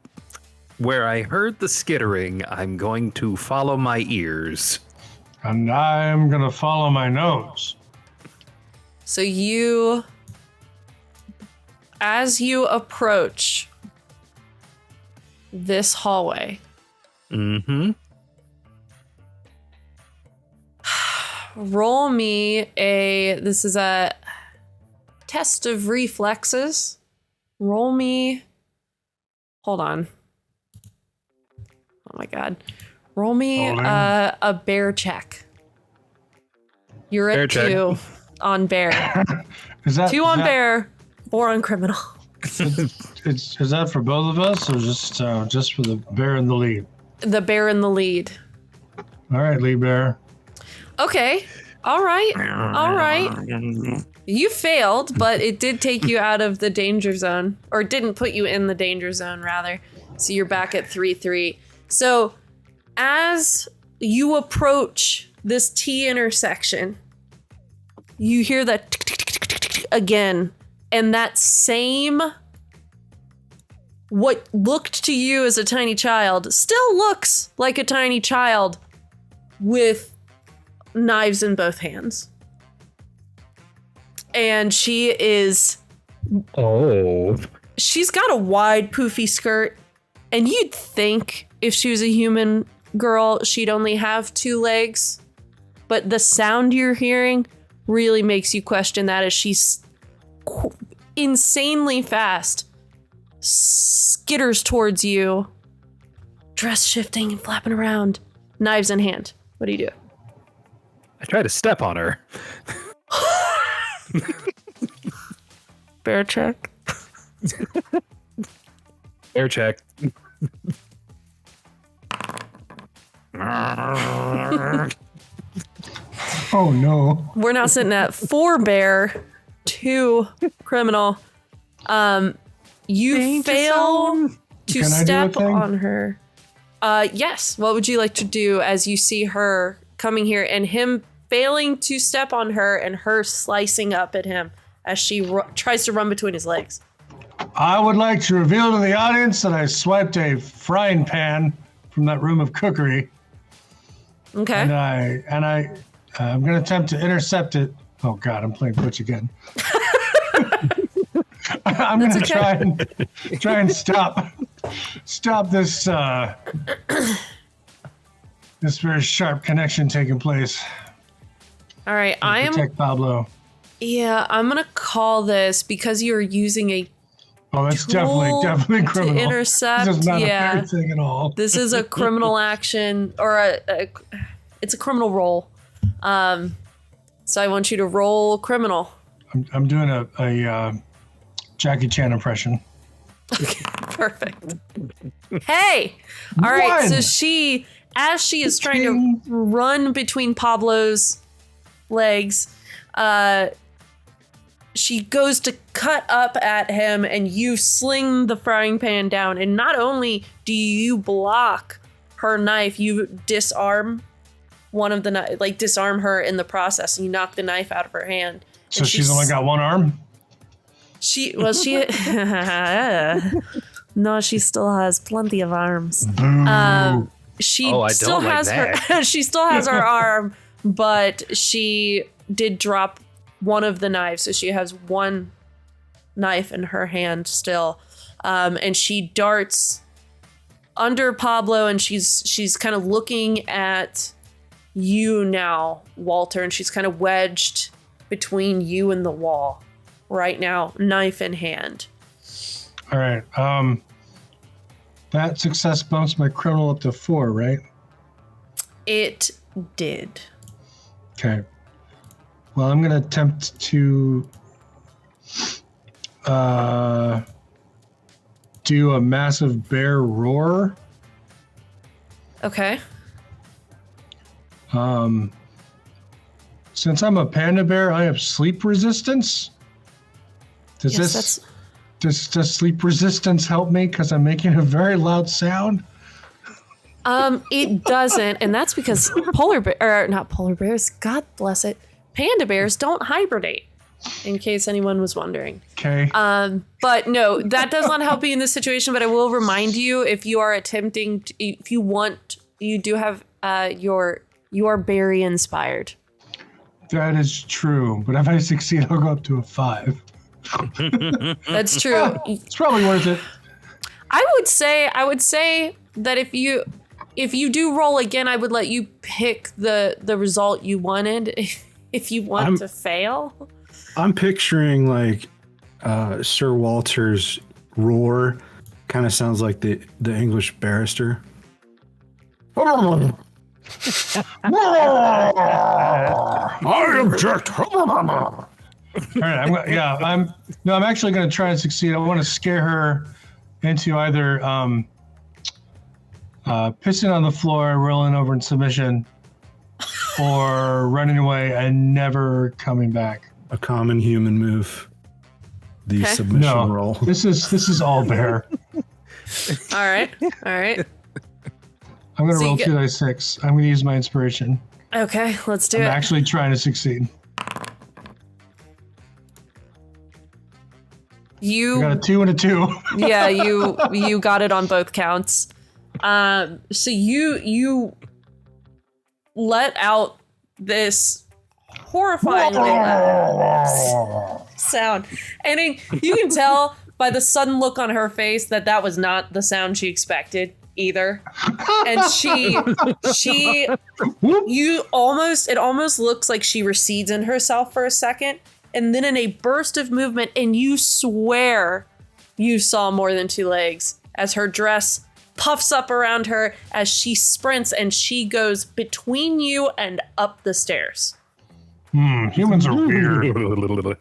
Where I heard the skittering, I'm going to follow my ears. And I'm gonna follow my nose. So as you approach this hallway, Mm-hmm. roll me this is a test of reflexes. Roll me, hold on. Oh my God. Roll me Holding. a bear check. You're Bear at check. 2 on bear. Is that 2 on is that- bear, 4 on criminal. Is that for both of us, or just for the bear in the lead? The bear in the lead. All right, lead bear. Okay. All right. All right. You failed, but it did take you out of the danger zone, or it didn't put you in the danger zone, rather. So you're back at 3-3. So as you approach this T intersection, you hear that tick, tick, tick, tick, tick again, and that same what looked to you as a tiny child still looks like a tiny child with knives in both hands. And she is she's got a wide poofy skirt, and you'd think if she was a human girl she'd only have 2 legs, but the sound you're hearing really makes you question that as she's insanely fast skitters towards you, dress shifting and flapping around, knives in hand. What do you do? I try to step on her. Bear check. Air check. Oh no. We're now sitting at 4 bear, 2 criminal. You fail to Can I do a step thing? on her. Yes. What would you like to do as you see her coming here and him failing to step on her and her slicing up at him as she tries to run between his legs? I would like to reveal to the audience that I swiped a frying pan from that room of cookery, Okay. and I'm going to attempt to intercept it. Oh God, I'm playing Butch again. I'm going to try and stop this this very sharp connection taking place. All right. Protect Pablo. I'm going to call this, because you're using a Oh, that's tool definitely criminal. to intercept. This is not a Yeah. fair thing at all. This is a criminal action, or it's a criminal roll. So I want you to roll criminal. I'm doing a Jackie Chan impression. Perfect. Hey! All right, so One. as she is trying to run between Pablo's legs, she goes to cut up at him, and you sling the frying pan down, and not only do you block her knife, you disarm one of the disarm her in the process, and you knock the knife out of her hand. So And she's only got one arm? she no, she still has plenty of arms. She Oh, I still don't like has that. her she still has her arm, but she did drop one of the knives, so she has one knife in her hand still. And she darts under Pablo, and she's kind of looking at you now, Walter, and she's kind of wedged between you and the wall right now, knife in hand. All right. That success bumps my criminal up to 4, right? It did. Okay. Well, I'm going to attempt to do a massive bear roar. Okay. Since I'm a panda bear, I have sleep resistance. Does does sleep resistance help me because I'm making a very loud sound? It doesn't, and that's because not polar bears, God bless it, panda bears don't hibernate, in case anyone was wondering. Okay. But no, that does not help you in this situation, but I will remind you, if you are attempting to, if you want, you do have you are berry inspired. That is true, but if I succeed, I'll go up to a 5. That's true. It's probably worth it. I would say that if you do roll again, I would let you pick the result you wanted if you want to fail. I'm picturing like Sir Walter's roar kind of sounds like the English barrister. I object. All right, I'm actually going to try and succeed. I want to scare her into either pissing on the floor, rolling over in submission, or running away and never coming back. A common human move. The Okay. submission roll. This is all bear. All right. I'm going to So you roll get- 2d6. I'm going to use my inspiration. Okay, let's do I'm it. actually trying to succeed. I got You a 2 and a 2. yeah, you got it on both counts. So you let out this horrifyingly loud sound, and you can tell by the sudden look on her face that that was not the sound she expected either. And it almost looks like she recedes in herself for a second, and then in a burst of movement, and you swear you saw more than two legs as her dress puffs up around her as she sprints and she goes between you and up the stairs. Humans are weird.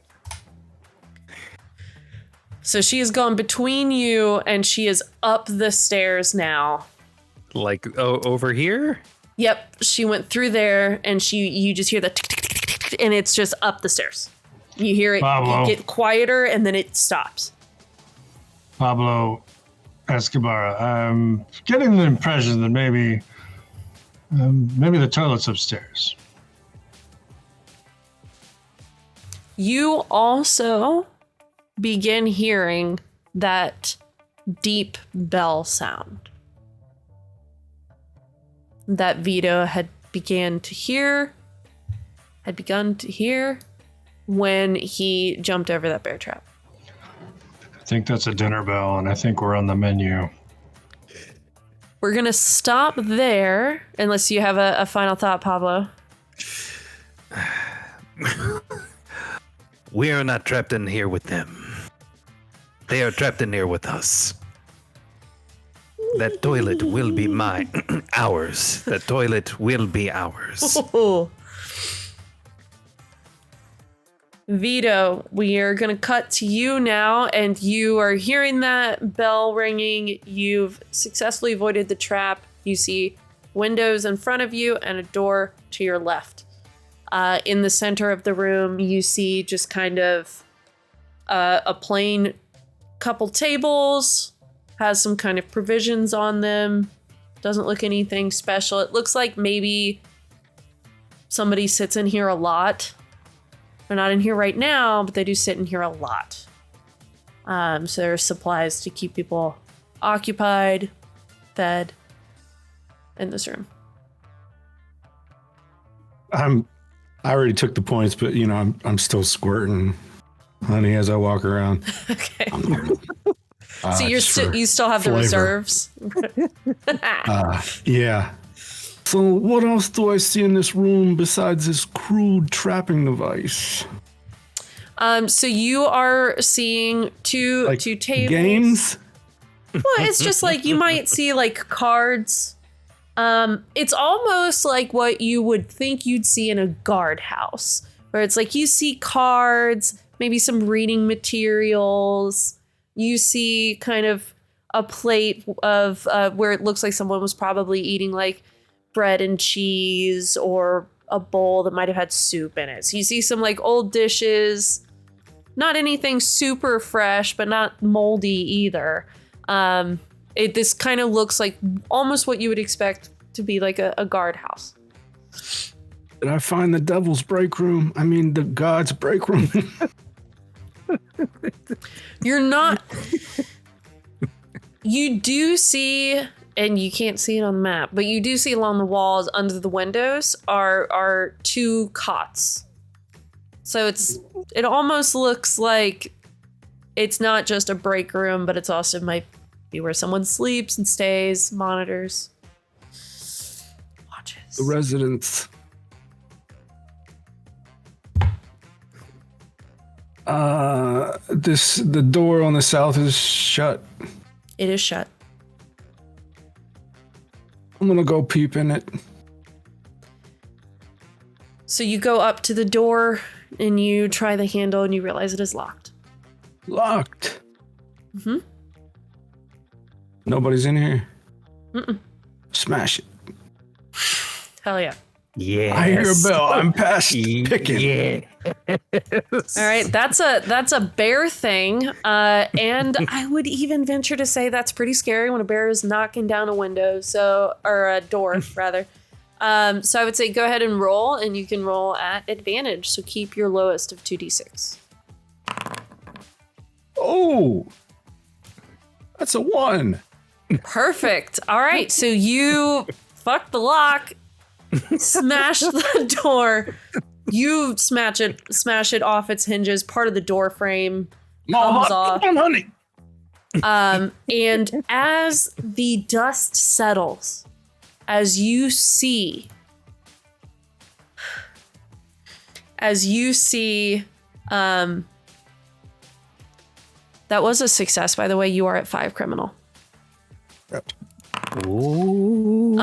So she has gone between you and she is up the stairs now. Like over here? Yep, she went through there and you just hear the tick, tick, tick, tick, tick, and it's just up the stairs. You hear it Pablo. get quieter and then it stops. Pablo Escobar, I'm getting the impression that maybe the toilet's upstairs. You also begin hearing that deep bell sound that Vito had begun to hear when he jumped over that bear trap. I think that's a dinner bell, and I think we're on the menu. We're gonna stop there, unless you have a final thought, Pablo. We are not trapped in here with them. They are trapped in here with us. That toilet will be mine. Ours. That toilet will be ours. Oh. Vito, we are going to cut to you now, and you are hearing that bell ringing. You've successfully avoided the trap. You see windows in front of you and a door to your left. In the center of the room, you see just kind of a plain couple tables, has some kind of provisions on them. Doesn't look anything special. It looks like maybe somebody sits in here a lot. They're not in here right now, but they do sit in here a lot. So there's supplies to keep people occupied, fed in this room. I already took the points, but I'm still squirting honey as I walk around. Okay. So you just still have the flavor. reserves. Yeah. So what else do I see in this room besides this crude trapping device? So you are seeing two tables. Games? Well, it's just like you might see like cards. It's almost like what you would think you'd see in a guardhouse, where it's like you see cards, maybe some reading materials. You see kind of a plate of where it looks like someone was probably eating like bread and cheese, or a bowl that might have had soup in it. So you see some like old dishes, not anything super fresh, but not moldy either. This kind of looks like almost what you would expect to be like a guardhouse. Did I find the devil's break room? I mean, the god's break room. You're not. You do see, and you can't see it on the map, but you do see along the walls under the windows are two cots. So it almost looks like it's not just a break room, but it's also might be where someone sleeps and stays, monitors, watches. The residents. The door on the south is shut. It is shut. I'm gonna go peep in it. So you go up to the door and you try the handle and you realize it is locked. Locked. Mm-hmm. Nobody's in here. Mm-mm. Smash it. Hell yeah. Yeah. I hear a bell. I'm past picking. Yeah. All right, that's a bear thing, and I would even venture to say that's pretty scary when a bear is knocking down a window, or a door rather. So I would say go ahead and roll, and you can roll at advantage. So keep your lowest of 2d6. Oh, that's a 1. Perfect. All right, so you fuck the lock, smash the door. You smash it off its hinges. Part of the door frame comes off. Come on, honey. And as the dust settles, as you see, that was a success, by the way. You are at 5 criminal. Ooh.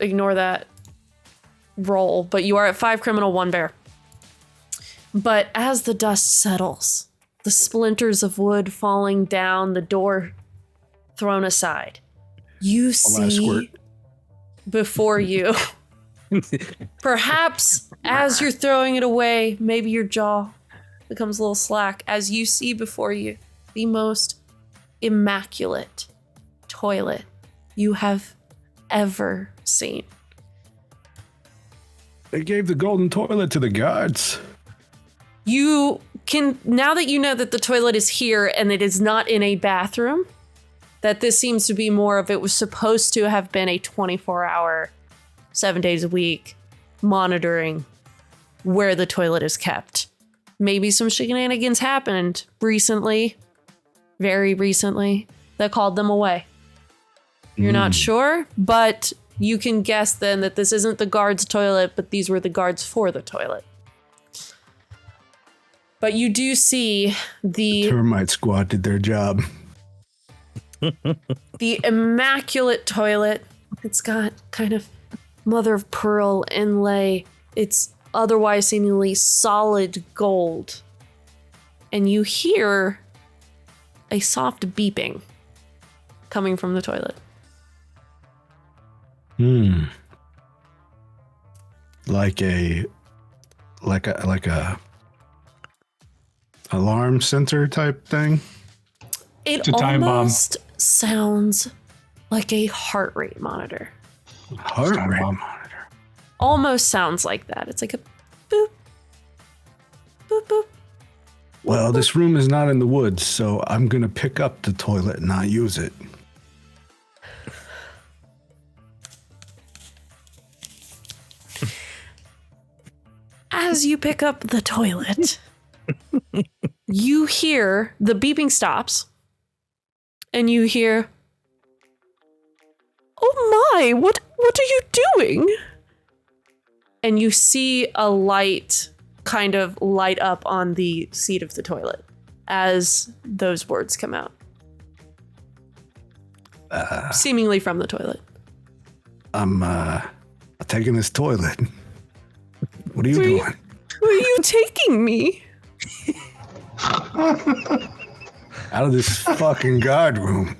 Ignore that roll, but you are at 5 criminal, 1 bear. But as the dust settles, the splinters of wood falling down, the door thrown aside, you see before you, perhaps as you're throwing it away, maybe your jaw becomes a little slack, as you see before you the most immaculate toilet you have ever seen. They gave the golden toilet to the guards. You can, now that you know that the toilet is here and it is not in a bathroom, that this seems to be more of, it was supposed to have been a 24-hour, 7 days a week monitoring where the toilet is kept. Maybe some shenanigans happened recently, very recently, that called them away. You're not sure, but you can guess then that this isn't the guards' toilet, but these were the guards for the toilet. But you do see the Termite squad did their job. the immaculate toilet. It's got kind of mother of pearl inlay. It's otherwise seemingly solid gold. And you hear a soft beeping coming from the toilet. Like a alarm center type thing. It a time bomb. almost sounds like a heart rate monitor. Heart Time rate bomb. monitor. Almost sounds like that. It's like a boop, boop, boop. Well, this room is not in the woods, so I'm gonna pick up the toilet and not use it. As you pick up the toilet, you hear the beeping stops, and you hear, "Oh my, what are you doing?" And you see a light kind of light up on the seat of the toilet as those words come out. Seemingly from the toilet. I'm taking this toilet. What are you doing? Where are you taking me? Out of this fucking guard room.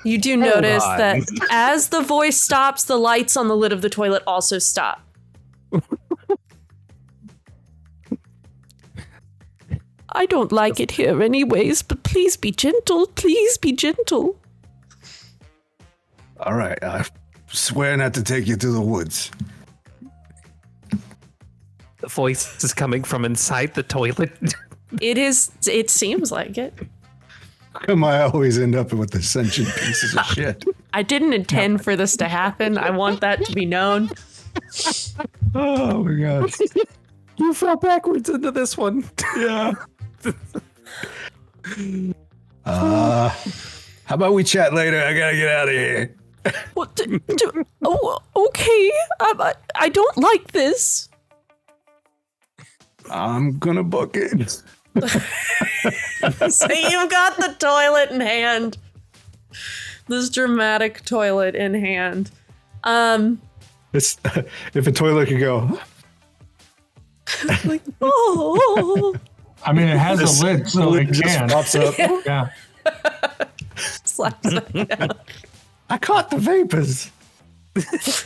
You do notice on. that as the voice stops, the lights on the lid of the toilet also stop. I don't like it here anyways, but please be gentle. Please be gentle. All right, I swear not to take you to the woods. The voice is coming from inside the toilet. It seems like it. Come, I always end up with the sentient pieces of shit. I didn't intend for this to happen. I want that to be known. Oh my god. You fell backwards into this one. Yeah. How about we chat later? I gotta get out of here. What? Okay. I don't like this. I'm gonna book it. So you've got the toilet in hand. This dramatic toilet in hand. It's if a toilet could go. Like, oh, I mean, it has a lid, so it just can. pops up. Yeah. slaps it down. I caught the vapors. This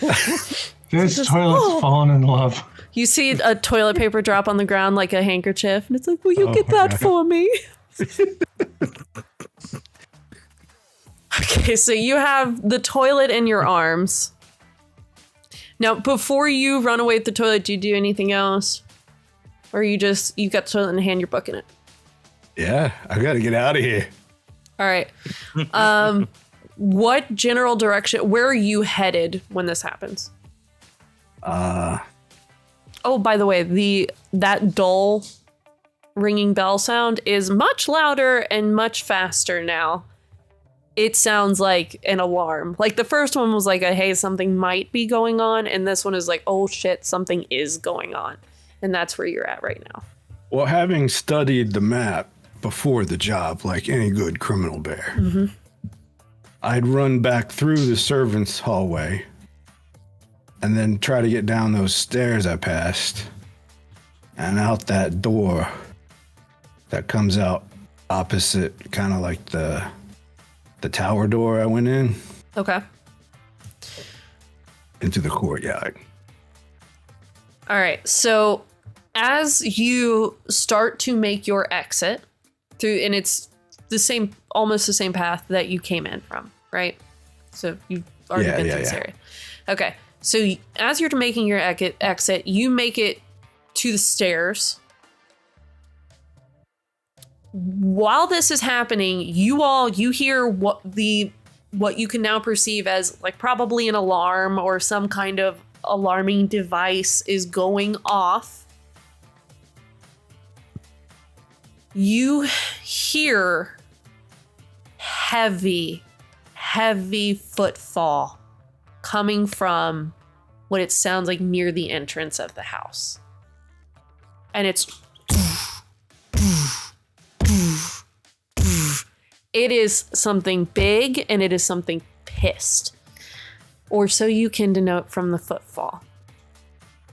toilet's fallen in love. You see a toilet paper drop on the ground like a handkerchief, and it's like, will you get that for me? Okay, so you have the toilet in your arms. Now, before you run away with the toilet, do you do anything else? Or you got the toilet in the hand, you're booking it? Yeah, I gotta get out of here. All right. What general direction, where are you headed when this happens? Oh, by the way, that dull ringing bell sound is much louder and much faster now. It sounds like an alarm. Like the first one was like hey, something might be going on, and this one is like, oh shit, something is going on. And that's where you're at right now. Well, having studied the map before the job, like any good criminal bear, I'd run back through the servants' hallway and then try to get down those stairs I passed and out that door that comes out opposite, kind of like the tower door I went in, Okay. into the courtyard. All right. So as you start to make your exit through, and it's almost the same path that you came in from, right? So you've already been through this area. Okay. So as you're making your exit, you make it to the stairs. While this is happening, you hear what you can now perceive as like probably an alarm or some kind of alarming device is going off. You hear heavy footfall coming from what it sounds like near the entrance of the house. And it is something big, and it is something pissed. Or so you can denote from the footfall.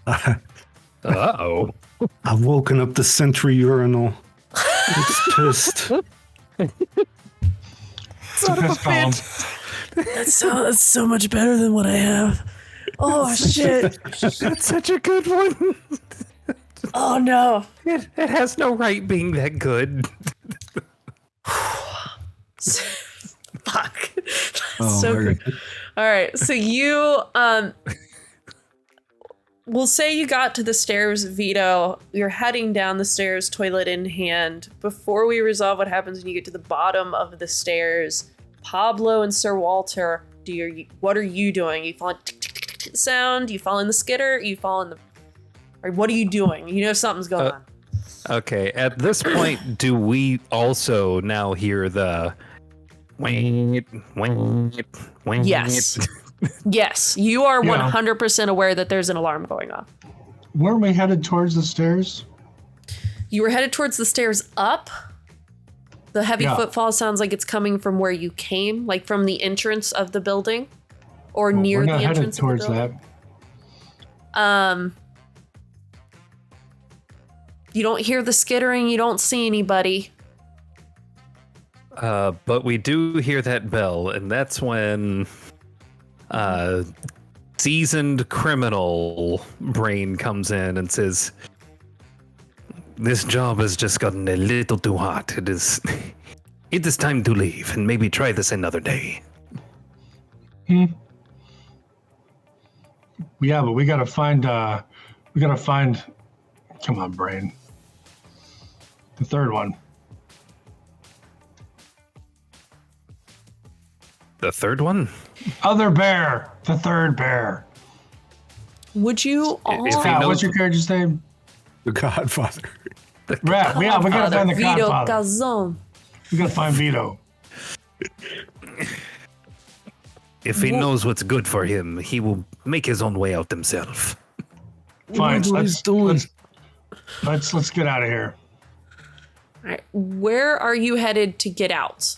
Uh-oh. I've woken up the sentry urinal. It's pissed. Son of a bitch. That's so much better than what I have. Oh, shit. That's such a good one. Oh, no. It has no right being that good. Fuck. Oh, So my good. God. All right. So you, we'll say you got to the stairs, Vito. You're heading down the stairs, toilet in hand. Before we resolve what happens when you get to the bottom of the stairs, Pablo and Sir Walter, what are you doing? You follow sound? You follow in the skitter? You follow in the... Or what are you doing? You know something's going on. Okay, at this point, do we also now hear the... Wait. Yes. Yes, you are Yeah. 100% aware that there's an alarm going on. Weren't we headed towards the stairs? You were headed towards the stairs up. The heavy Yeah. footfall sounds like it's coming from where you came, like from the entrance of the building, or Well, near we're the not headed entrance towards of the building. You don't hear the skittering. You don't see anybody. But we do hear that bell, and that's when seasoned criminal brain comes in and says, "This job has just gotten a little too hot. It is time to leave and maybe try this another day." Yeah, but we gotta find. Come on, brain. The third one. The third one? Other bear. The third bear. Would you all? If he Yeah, knows- what's your character's name? The Godfather. Rat. Yeah, we gotta find the Vito Godfather. Calzone. We gotta find Vito. If he knows what's good for him, he will make his own way out himself. Fine. What he's doing. Let's get out of here. All right. Where are you headed to get out?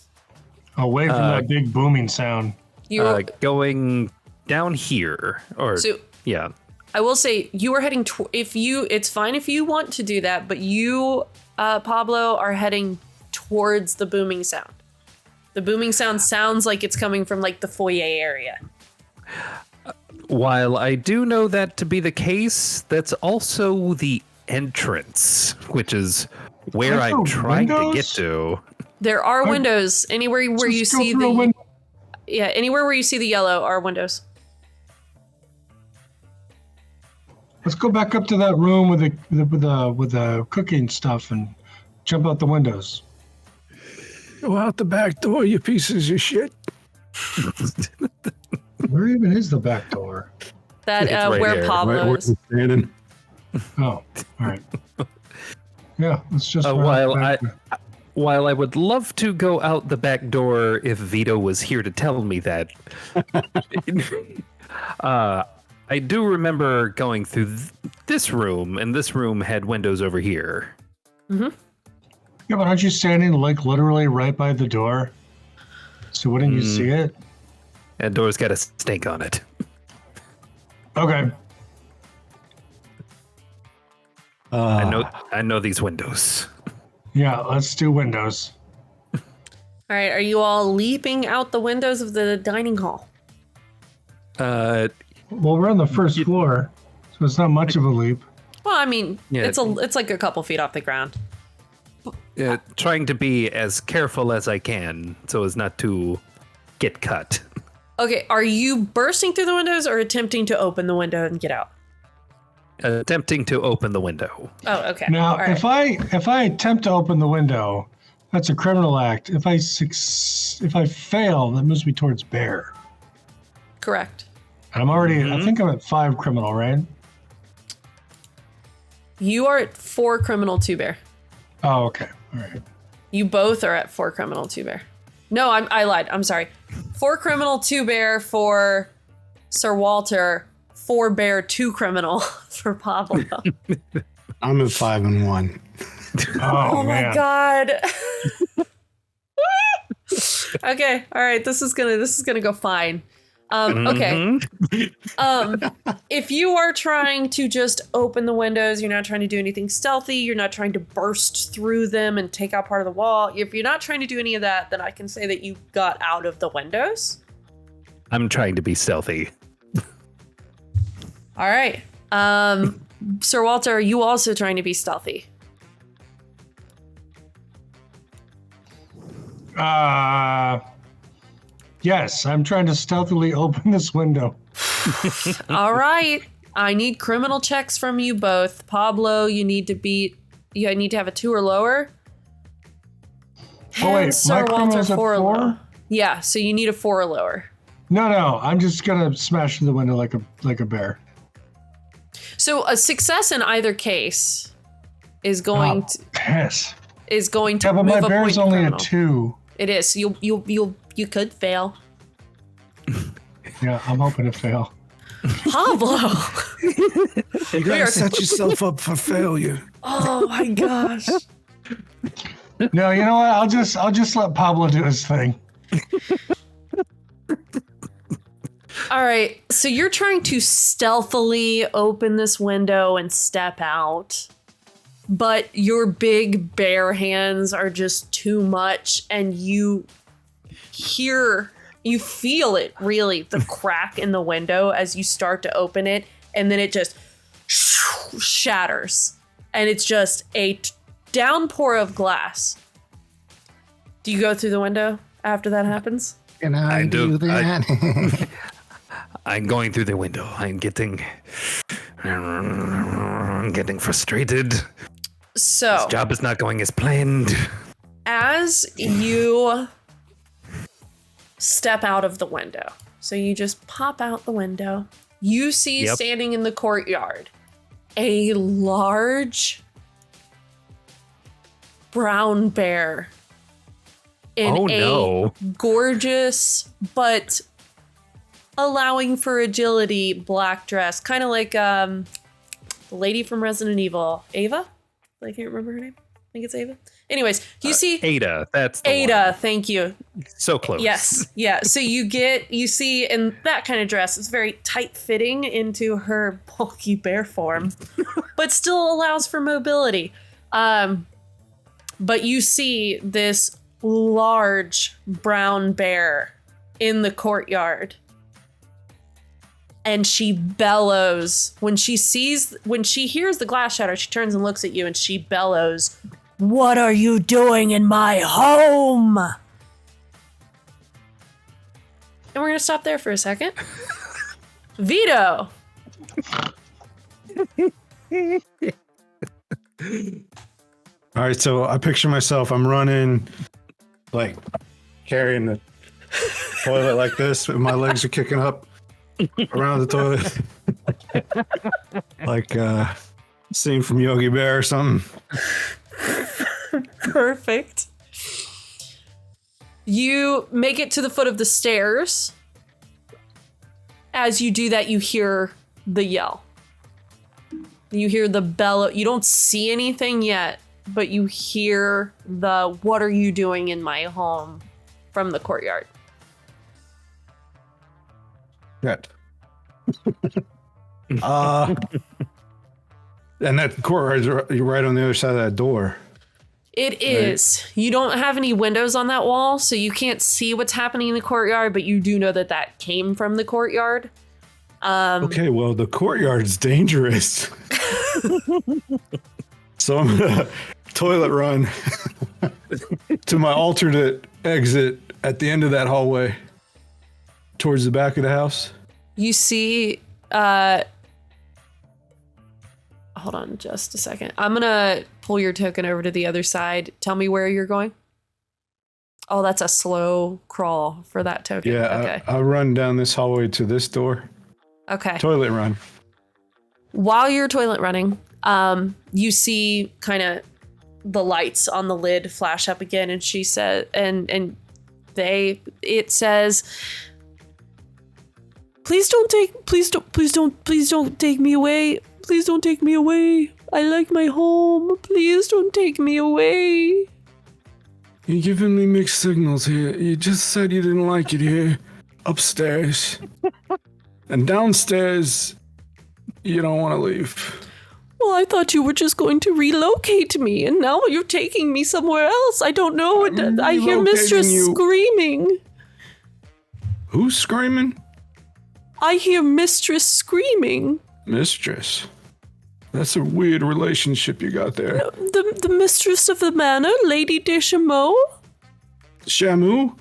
Away from that big booming sound. You're Going down here, or so Yeah. I will say you are heading it's fine if you want to do that, but you, Pablo, are heading towards the booming sound. The booming sound sounds like it's coming from like the foyer area. While I do know that to be the case, that's also the entrance, which is where Are there I'm trying to get windows? to. There are windows anywhere where you Just go see through a window. anywhere where you see the yellow are windows. Let's go back up to that room with the cooking stuff and jump out the windows. Go out the back door, you pieces of shit. Where even is the back door? That It's right where here, Pablo Right where is. he's standing. Oh, all right. Yeah, let's just. run While back. While I would love to go out the back door if Vito was here to tell me that, I do remember going through this room, and this room had windows over here. Yeah, but aren't you standing like literally right by the door? So wouldn't you see it? That door's got a stink on it. Okay. I know these windows. Yeah, let's do windows. All right, are you all leaping out the windows of the dining hall? Uh, Well, we're on the first floor, so it's not much of a leap. Well, I mean, Yeah. it's like a couple feet off the ground. trying to be as careful as I can so as not to get cut. Okay, are you bursting through the windows or attempting to open the window and get out? Attempting to open the window. Oh, okay. Now, All right. if I attempt to open the window, that's a criminal act. If I fail, that moves me towards bear. Correct. And I'm already. I think I'm at 5 criminal, right? You are at 4 criminal, 2 bear. Oh, okay. All right. You both are at 4 criminal, 2 bear. No, I lied. I'm sorry. 4 criminal, 2 bear for Sir Walter. 4 bear, 2 criminal for Pablo. I'm at 5 and 1. Oh man. my god. Okay, all right. This is gonna go fine. Okay. If you are trying to just open the windows, you're not trying to do anything stealthy, you're not trying to burst through them and take out part of the wall. If you're not trying to do any of that, then I can say that you got out of the windows. I'm trying to be stealthy. All right. Sir Walter, are you also trying to be stealthy? Yes, I'm trying to stealthily open this window. All right. I need criminal checks from you both. Pablo, you need to have a 2 or lower. Oh, wait, And Sir my Walter, criminal's at 4 or 4? lower. Yeah, so you need a 4 or lower. No, I'm just gonna smash through the window like a bear. So a success in either case is going to Yes. move Yeah, but my a point bear's to only criminal. a 2. It is. So you could fail. Yeah, I'm hoping to fail. Pablo. You We are- set yourself up for failure. Oh my gosh. No, you know what? I'll just let Pablo do his thing. All right. So you're trying to stealthily open this window and step out, but your big bare hands are just too much, and you feel it really, the crack in the window as you start to open it, and then it just shatters, and it's just a downpour of glass. Do you go through the window after that happens? Can I do. do that? I'm going through the window. I'm getting frustrated. So Job is not going as planned. as you step out of the window, so you just pop out the window, you see Yep. standing in the courtyard a large brown bear in Oh, a no. gorgeous but allowing for agility black dress, kind of like the lady from Resident Evil, Ava? I can't remember her name. think it's Ava. Anyways, you see Ada. That's the Ada. one. Thank you. So close. Yes. Yeah. So you see in that kind of dress, it's very tight fitting into her bulky bear form, but still allows for mobility. But you see this large brown bear in the courtyard. And she bellows when she hears the glass shatter. She turns and looks at you and she bellows, "What are you doing in my home?" And we're going to stop there for a second. Vito. All right, so I picture myself, I'm running, like, carrying the toilet like this, and my legs are kicking up around the toilet. Like, scene from Yogi Bear or something. Perfect. You make it to the foot of the stairs. As you do that, you hear the yell. You hear the bellow. You don't see anything yet, but you hear the "What are you doing in my home?" from the courtyard. Right. And that courtyard's right on the other side of that door. It is. You don't have any windows on that wall, so you can't see what's happening in the courtyard, but you do know that that came from the courtyard. Okay, well, the courtyard's dangerous. So I'm gonna toilet run to my alternate exit at the end of that hallway towards the back of the house. You see, hold on just a second. I'm gonna pull your token over to the other side. Tell me where you're going. Oh, that's a slow crawl for that token. Yeah, Okay. I'll run down this hallway to this door. Okay. Toilet run. While you're toilet running, you see kind of the lights on the lid flash up again, and she said, it says, please don't take me away. Please don't take me away. I like my home. Please don't take me away. You're giving me mixed signals here. You just said you didn't like it here. Upstairs. And downstairs, you don't want to leave. Well, I thought you were just going to relocate me, and now you're taking me somewhere else. I don't know. I hear Mistress screaming. Who's screaming? I hear Mistress screaming. Mistress. That's a weird relationship you got there. The mistress of the manor, Lady Deschamaux? Shamu?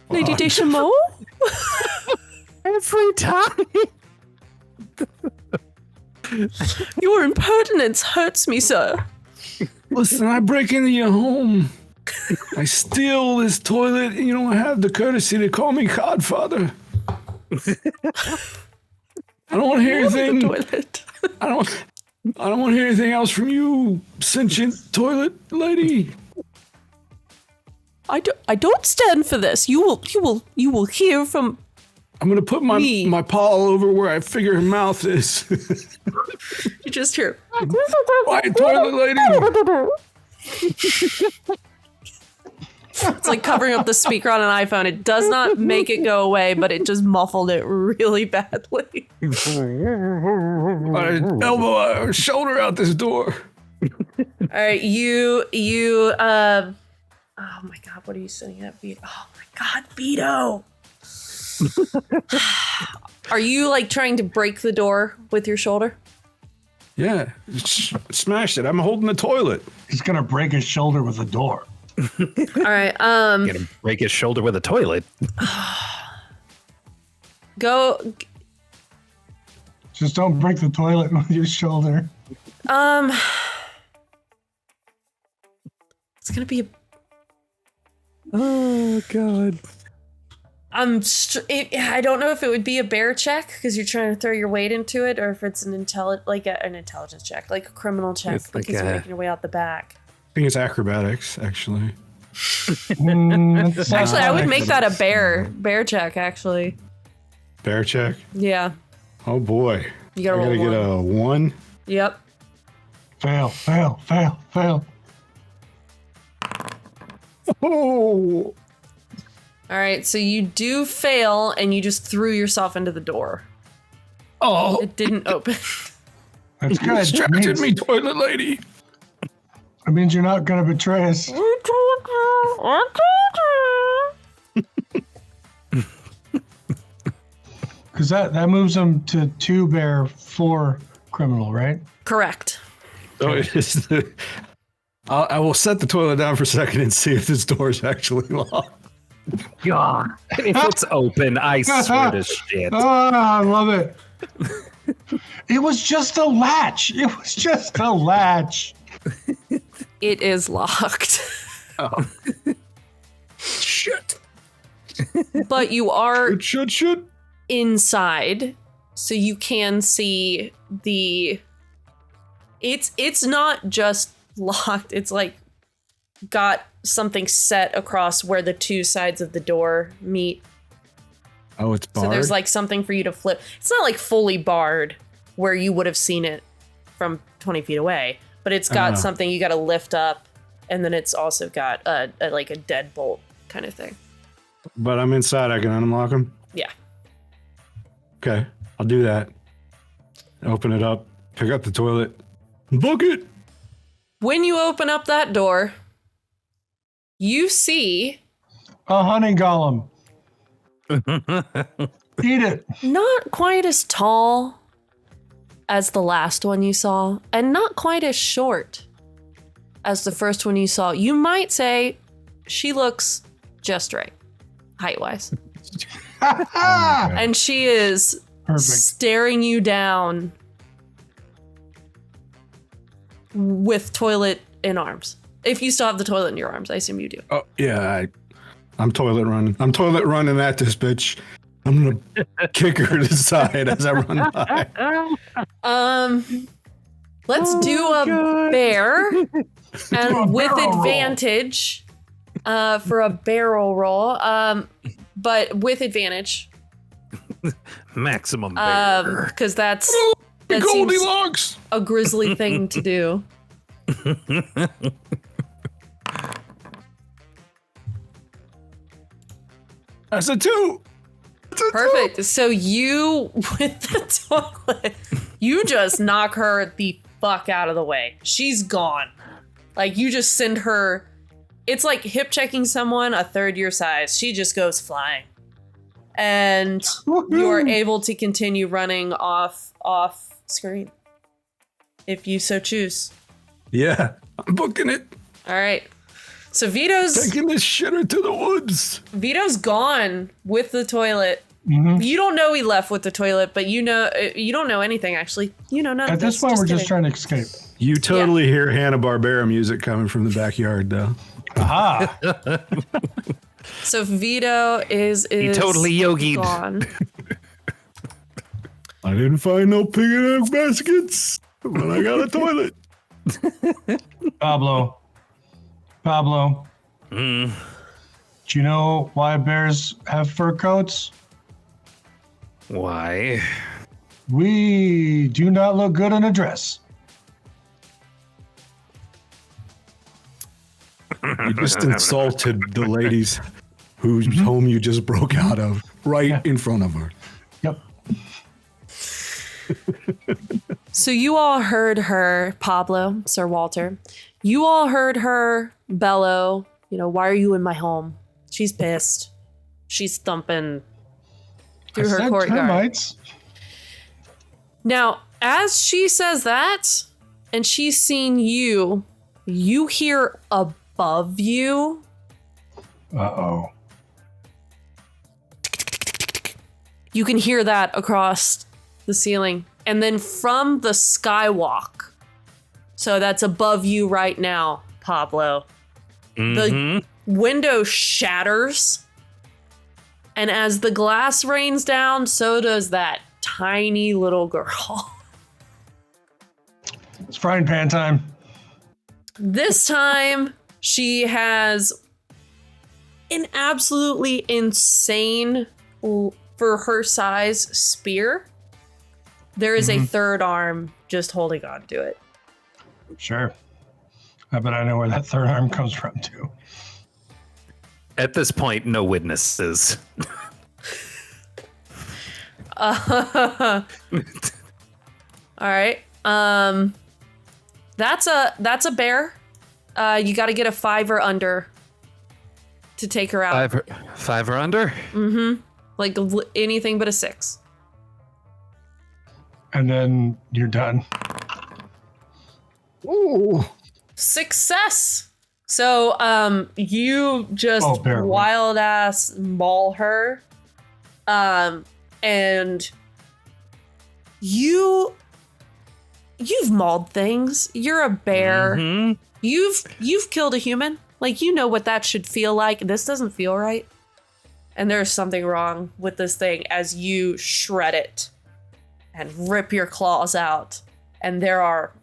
Lady Deschamaux? Every time. Your impertinence hurts me, sir. Listen, I break into your home. I steal this toilet, and you don't have the courtesy to call me Godfather. I don't want to hear anything. Toilet. I don't want to hear anything else from you, sentient toilet lady. I don't stand for this. You will hear from. I'm gonna put my paw all over where I figure her mouth is. You just hear. Quiet, toilet lady. It's like covering up the speaker on an iPhone. It does not make it go away, but it just muffled it really badly. Elbow, shoulder out this door. All right, you. Oh my God, what are you sitting at, Vito? Oh my God, Vito. Are you like trying to break the door with your shoulder? Yeah, smash it. I'm holding the toilet. He's gonna break his shoulder with a door. All right. Gonna break his shoulder with a toilet. Go. Just don't break the toilet with your shoulder. It's gonna be. Oh God. I don't know if it would be a bear check because you're trying to throw your weight into it, or if it's an intelligence check, like a criminal check, It's because like you're making your way out the back. I think it's acrobatics, actually. Actually, I would make that a bear check. Actually, Bear check. yeah. Oh boy. You gotta I roll gotta get a 1. Yep. Fail, fail, fail, fail. Oh, All right, so you do fail, and you just threw yourself into the door. oh, It didn't open. That's you good. distracted me, toilet lady. It means you're not going to betray us. Because that moves him to 2 bear, 4 criminal, right? Correct. Oh, it is the. I will set the toilet down for a second and see if this door is actually locked. God. If it's open, I swear to shit. Oh, I love it. It was just a latch. It was just a latch. It is locked. Oh. Shit. But you are Should. inside, so you can see the... It's not just locked, it's like got something set across where the 2 sides of the door meet. Oh, it's barred. So there's like something for you to flip. It's not like fully barred where you would have seen it from 20 feet away, but it's got something you got to lift up, and then it's also got a like a deadbolt kind of thing. But I'm inside. I can unlock them. Yeah. Okay, I'll do that. Open it up. Pick up the toilet. Book it. When you open up that door, you see A honey golem. Eat it. not quite as tall as the last one you saw, and not quite as short as the first one you saw. You might say she looks just right, height-wise. And she is Perfect. staring you down with toilet in arms. If you still have the toilet in your arms, I assume you do. Oh yeah, I'm toilet running. I'm toilet running at this bitch. I'm gonna kick her to the side as I run by. Let's do a bear, and with barrel roll. advantage for a barrel roll. But with advantage, Maximum bear. because that seems Goldilocks. a grisly thing to do. That's a 2. Perfect. So you, with the toilet, you just knock her the fuck out of the way. She's gone. Like, you just send her. It's like hip checking someone a third your size. She just goes flying. And you are able to continue running off screen if you so choose. Yeah, I'm booking it. All right. So Vito's Taking this shitter to the woods. gone with the toilet. Mhm. You don't know he left with the toilet, but you don't know anything actually. You know none At of this. this point, we're just kidding. trying to escape. You totally hear Hanna-Barbera music coming from the backyard, though. Aha. So Vito is He totally yogied. gone. I didn't find no pig and egg baskets, but I got a toilet. Pablo. Mm. Do you know why bears have fur coats? Why? We do not look good in a dress. You just insulted the ladies whose home you just broke out of right in front of her. Yep. So you all heard her, Pablo, Sir Walter. You all heard her bellow, why are you in my home? She's pissed. She's thumping through I her said courtyard. termites. Now, as she says that, and she's seen you, you hear above you Uh-oh. You can hear that across the ceiling. And then from the skywalk, so that's above you right now, Pablo, the window shatters. And as the glass rains down, so does that tiny little girl. It's frying pan time. This time, she has an absolutely insane, for her size, spear. There is a third arm just holding on to it. Sure. I bet I know where that third arm comes from, too. At this point, no witnesses. All right. That's a bear. You got to get a 5 or under to take her out. Five or under? Like anything but a 6. And then you're done. Ooh. Success. So you just barely. wild ass maul her. And you've mauled things. You're a bear. Mm-hmm. You've killed a human. Like, you know what that should feel like. This doesn't feel right. And there's something wrong with this thing as you shred it and rip your claws out. And there are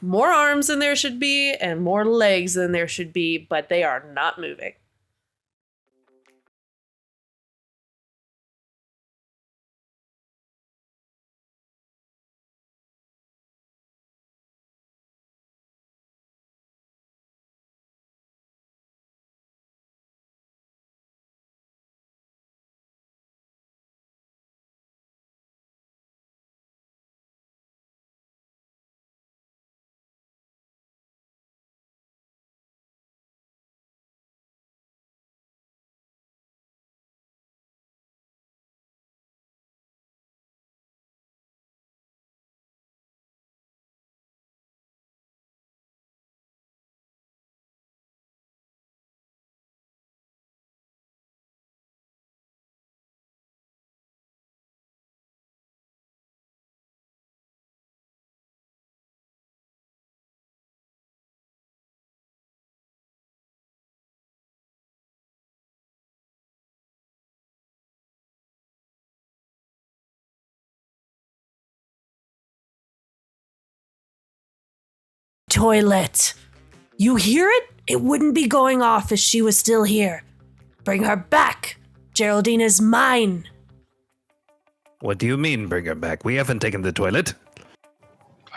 more arms than there should be and more legs than there should be, but they are not moving. Toilet. You hear it? It wouldn't be going off if she was still here. Bring her back. Geraldine is mine. What do you mean, bring her back? We haven't taken the toilet.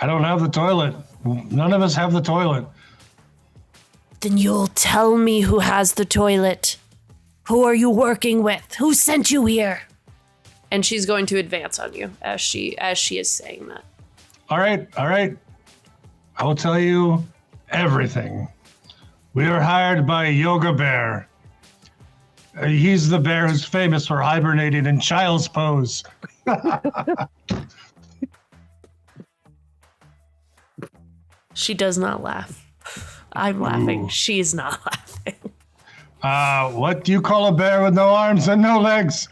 I don't have the toilet. None of us have the toilet. Then you'll tell me who has the toilet. Who are you working with? Who sent you here? And she's going to advance on you as she is saying that. All right. I will tell you everything. We were hired by Yoga Bear. He's the bear who's famous for hibernating in child's pose. She does not laugh. I'm laughing. Ooh. She's not laughing. What do you call a bear with no arms and no legs?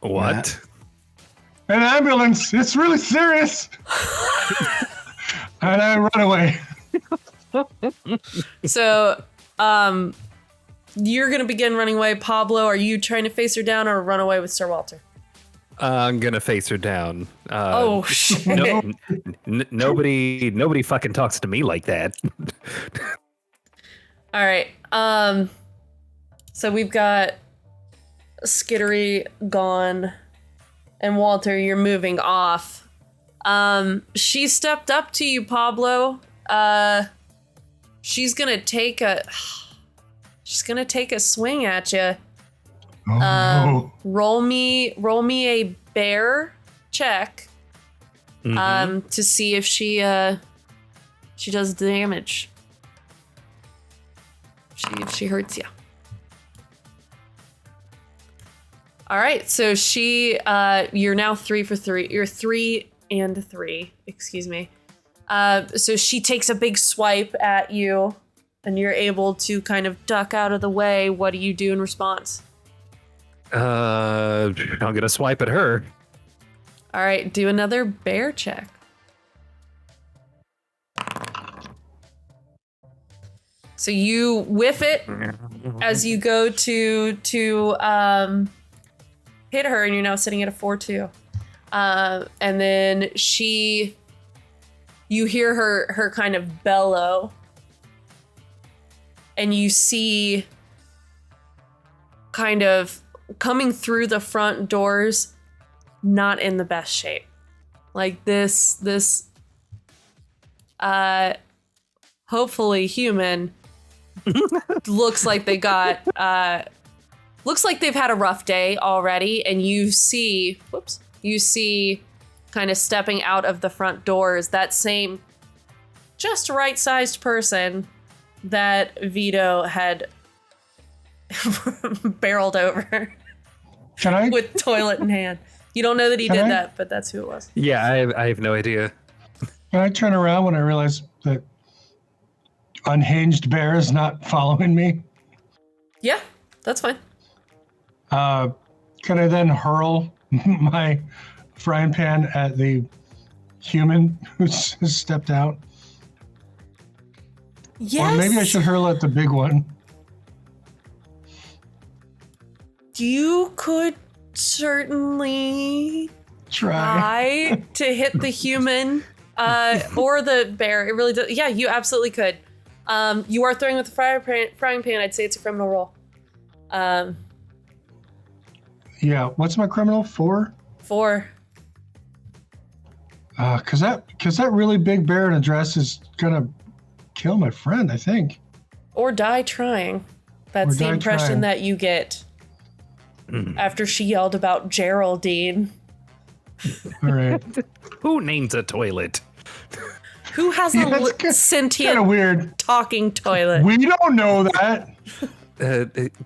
What? An ambulance. It's really serious. And I run away. So, you're going to begin running away. Pablo, are you trying to face her down or run away with Sir Walter? I'm gonna face her down. Oh, shit. Nobody fucking talks to me like that. All right. So we've got Skittery gone, and Walter, you're moving off. She stepped up to you, Pablo. She's gonna take a swing at you. Oh, no. Roll me a bear check. Mhm. To see if she does damage. If she hurts you. All right, so you're now 3 for 3. You're 3 and 3, excuse me. So she takes a big swipe at you, and you're able to kind of duck out of the way. What do you do in response? I'm gonna swipe at her. All right, do another bear check. So you whiff it as you go to hit her, and you're now sitting at a 4-2. And then you hear her kind of bellow, and you see kind of coming through the front doors, not in the best shape. Like this hopefully human, looks like they've had a rough day already, and you see kind of stepping out of the front doors that same just right-sized person that Vito had barreled over Can I? with toilet in hand. You don't know that he did that, but that's who it was. Yeah, I have no idea. Can I turn around when I realize that unhinged bear is not following me? Yeah, that's fine. Can I then hurl my frying pan at the human who's stepped out? Yes. Or maybe I should hurl at the big one. You could certainly try to hit the human or the bear. It really does. Yeah, you absolutely could. You are throwing with the frying pan. I'd say it's a criminal roll. Yeah, what's my criminal? 4? 4. Cause that really big bear in a dress is gonna kill my friend, I think. Or die trying. That's the impression that you get after she yelled about Geraldine. All right. Who names a toilet? Who has a sentient weird talking toilet? We don't know that.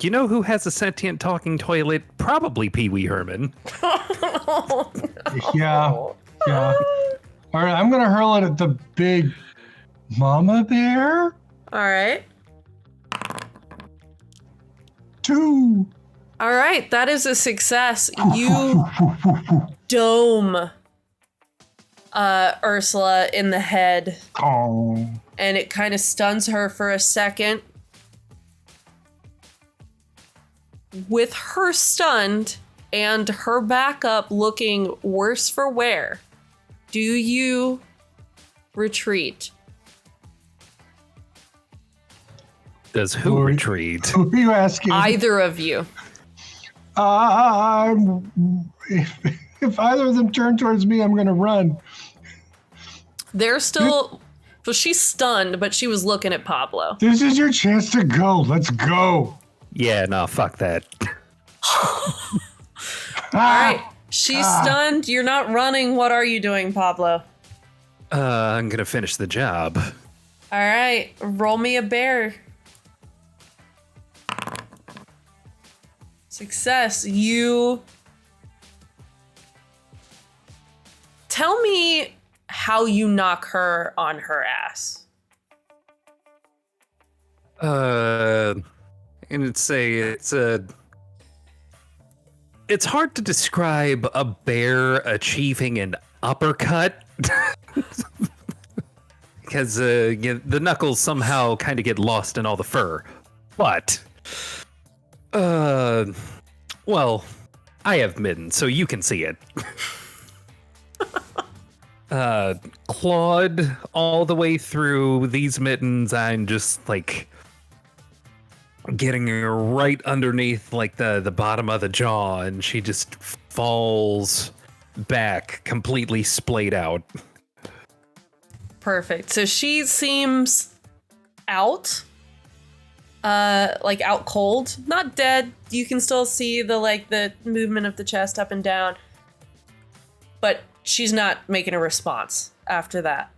You know who has a sentient talking toilet? Probably Pee Wee Herman. Yeah. All right, I'm gonna hurl it at the big mama bear. All right. 2. All right, that is a success. You dome Ursula in the head, Oh. and it kind of stuns her for a second. With her stunned and her backup looking worse for wear, do you retreat? Does who retreat? Who are you asking? Either of you. If either of them turn towards me, I'm gonna run. They're still... So she's stunned, but she was looking at Pablo. This is your chance to go. Let's go. Yeah, no, fuck that. All right. She's stunned. You're not running. What are you doing, Pablo? I'm gonna finish the job. All right. Roll me a bear. Success. You... Tell me how you knock her on her ass. And it's hard to describe a bear achieving an uppercut because the knuckles somehow kind of get lost in all the fur. But, well, I have mittens, so you can see it. Clawed all the way through these mittens. I'm just like getting her right underneath like the bottom of the jaw, and she just falls back completely splayed out. Perfect. So she seems out. Like out cold. Not dead. You can still see the movement of the chest up and down. But she's not making a response after that.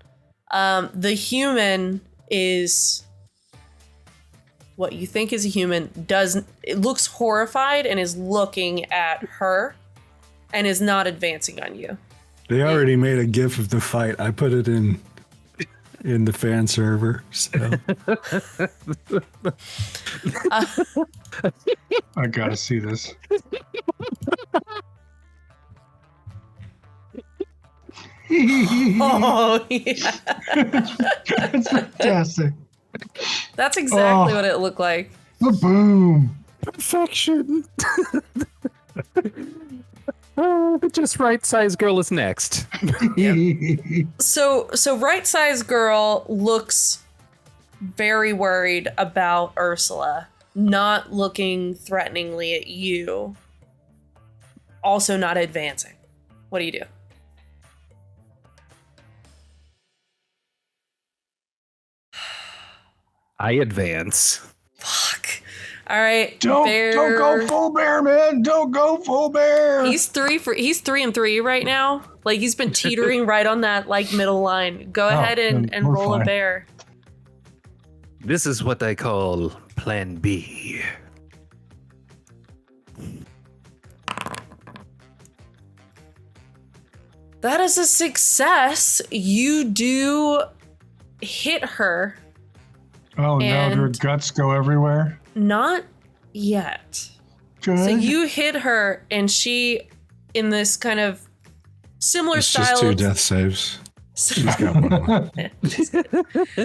The human is what you think is a human. It looks horrified and is looking at her and is not advancing on you. They already made a GIF of the fight. I put it in the fan server. So I gotta see this. Oh, yeah. That's fantastic. That's exactly what it looked like. The boom. Perfection. The just right size girl is next. So right size girl looks very worried about Ursula, not looking threateningly at you. Also not advancing. What do you do? I advance. Fuck. All right. Don't go full bear, man. Don't go full bear. He's 3 and 3 right now. Like he's been teetering right on that like middle line. Go ahead and we're roll fine. a bear. This is what I call Plan B. That is a success. You do hit her. Oh no, do her And- guts go everywhere? Not yet. Good. So you hit her, and she, in this kind of similar It's style, just 2 death saves. She's got one.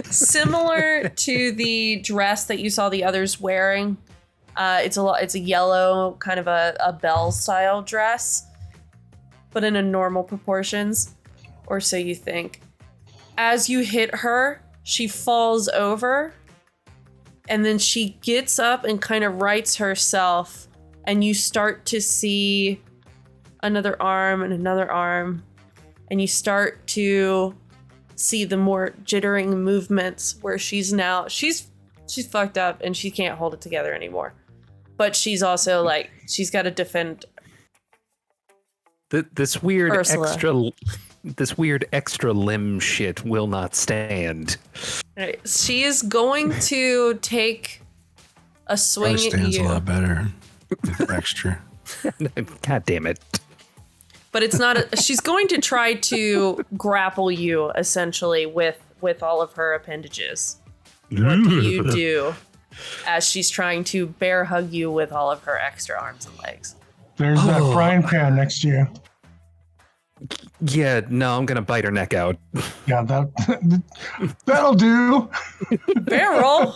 similar to the dress that you saw the others wearing. It's a yellow kind of a bell style dress, but in a normal proportions, or so you think. As you hit her, she falls over, and then she gets up and kind of rights herself, and you start to see another arm and another arm, and you start to see the more jittering movements where she's fucked up and she can't hold it together anymore. But she's also like, she's got to defend This weird Ursula. extra limb shit will not stand. Right. She is going to take a swing Probably at stands a you, lot better. With extra. God damn it. but it's not. She's going to try to grapple you essentially with all of her appendages. What do you do as she's trying to bear hug you with all of her extra arms and legs? There's that frying pan next to you. Yeah, no, I'm gonna bite her neck out. Yeah, that'll do. Bear roll,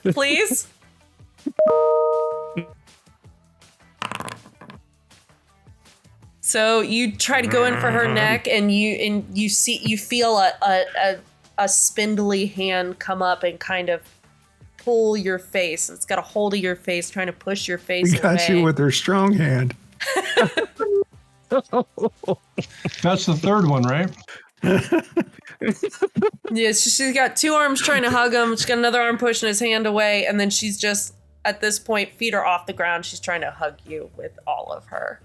please. So you try to go in for her neck, and you feel a spindly hand come up and kind of pull your face. It's got a hold of your face, trying to push your face We got away. you with her strong hand. That's the third one, right? Yeah, she's got 2 arms trying to hug him. She's got another arm pushing his hand away, and then she's just at this point, feet are off the ground. She's trying to hug you with all of her.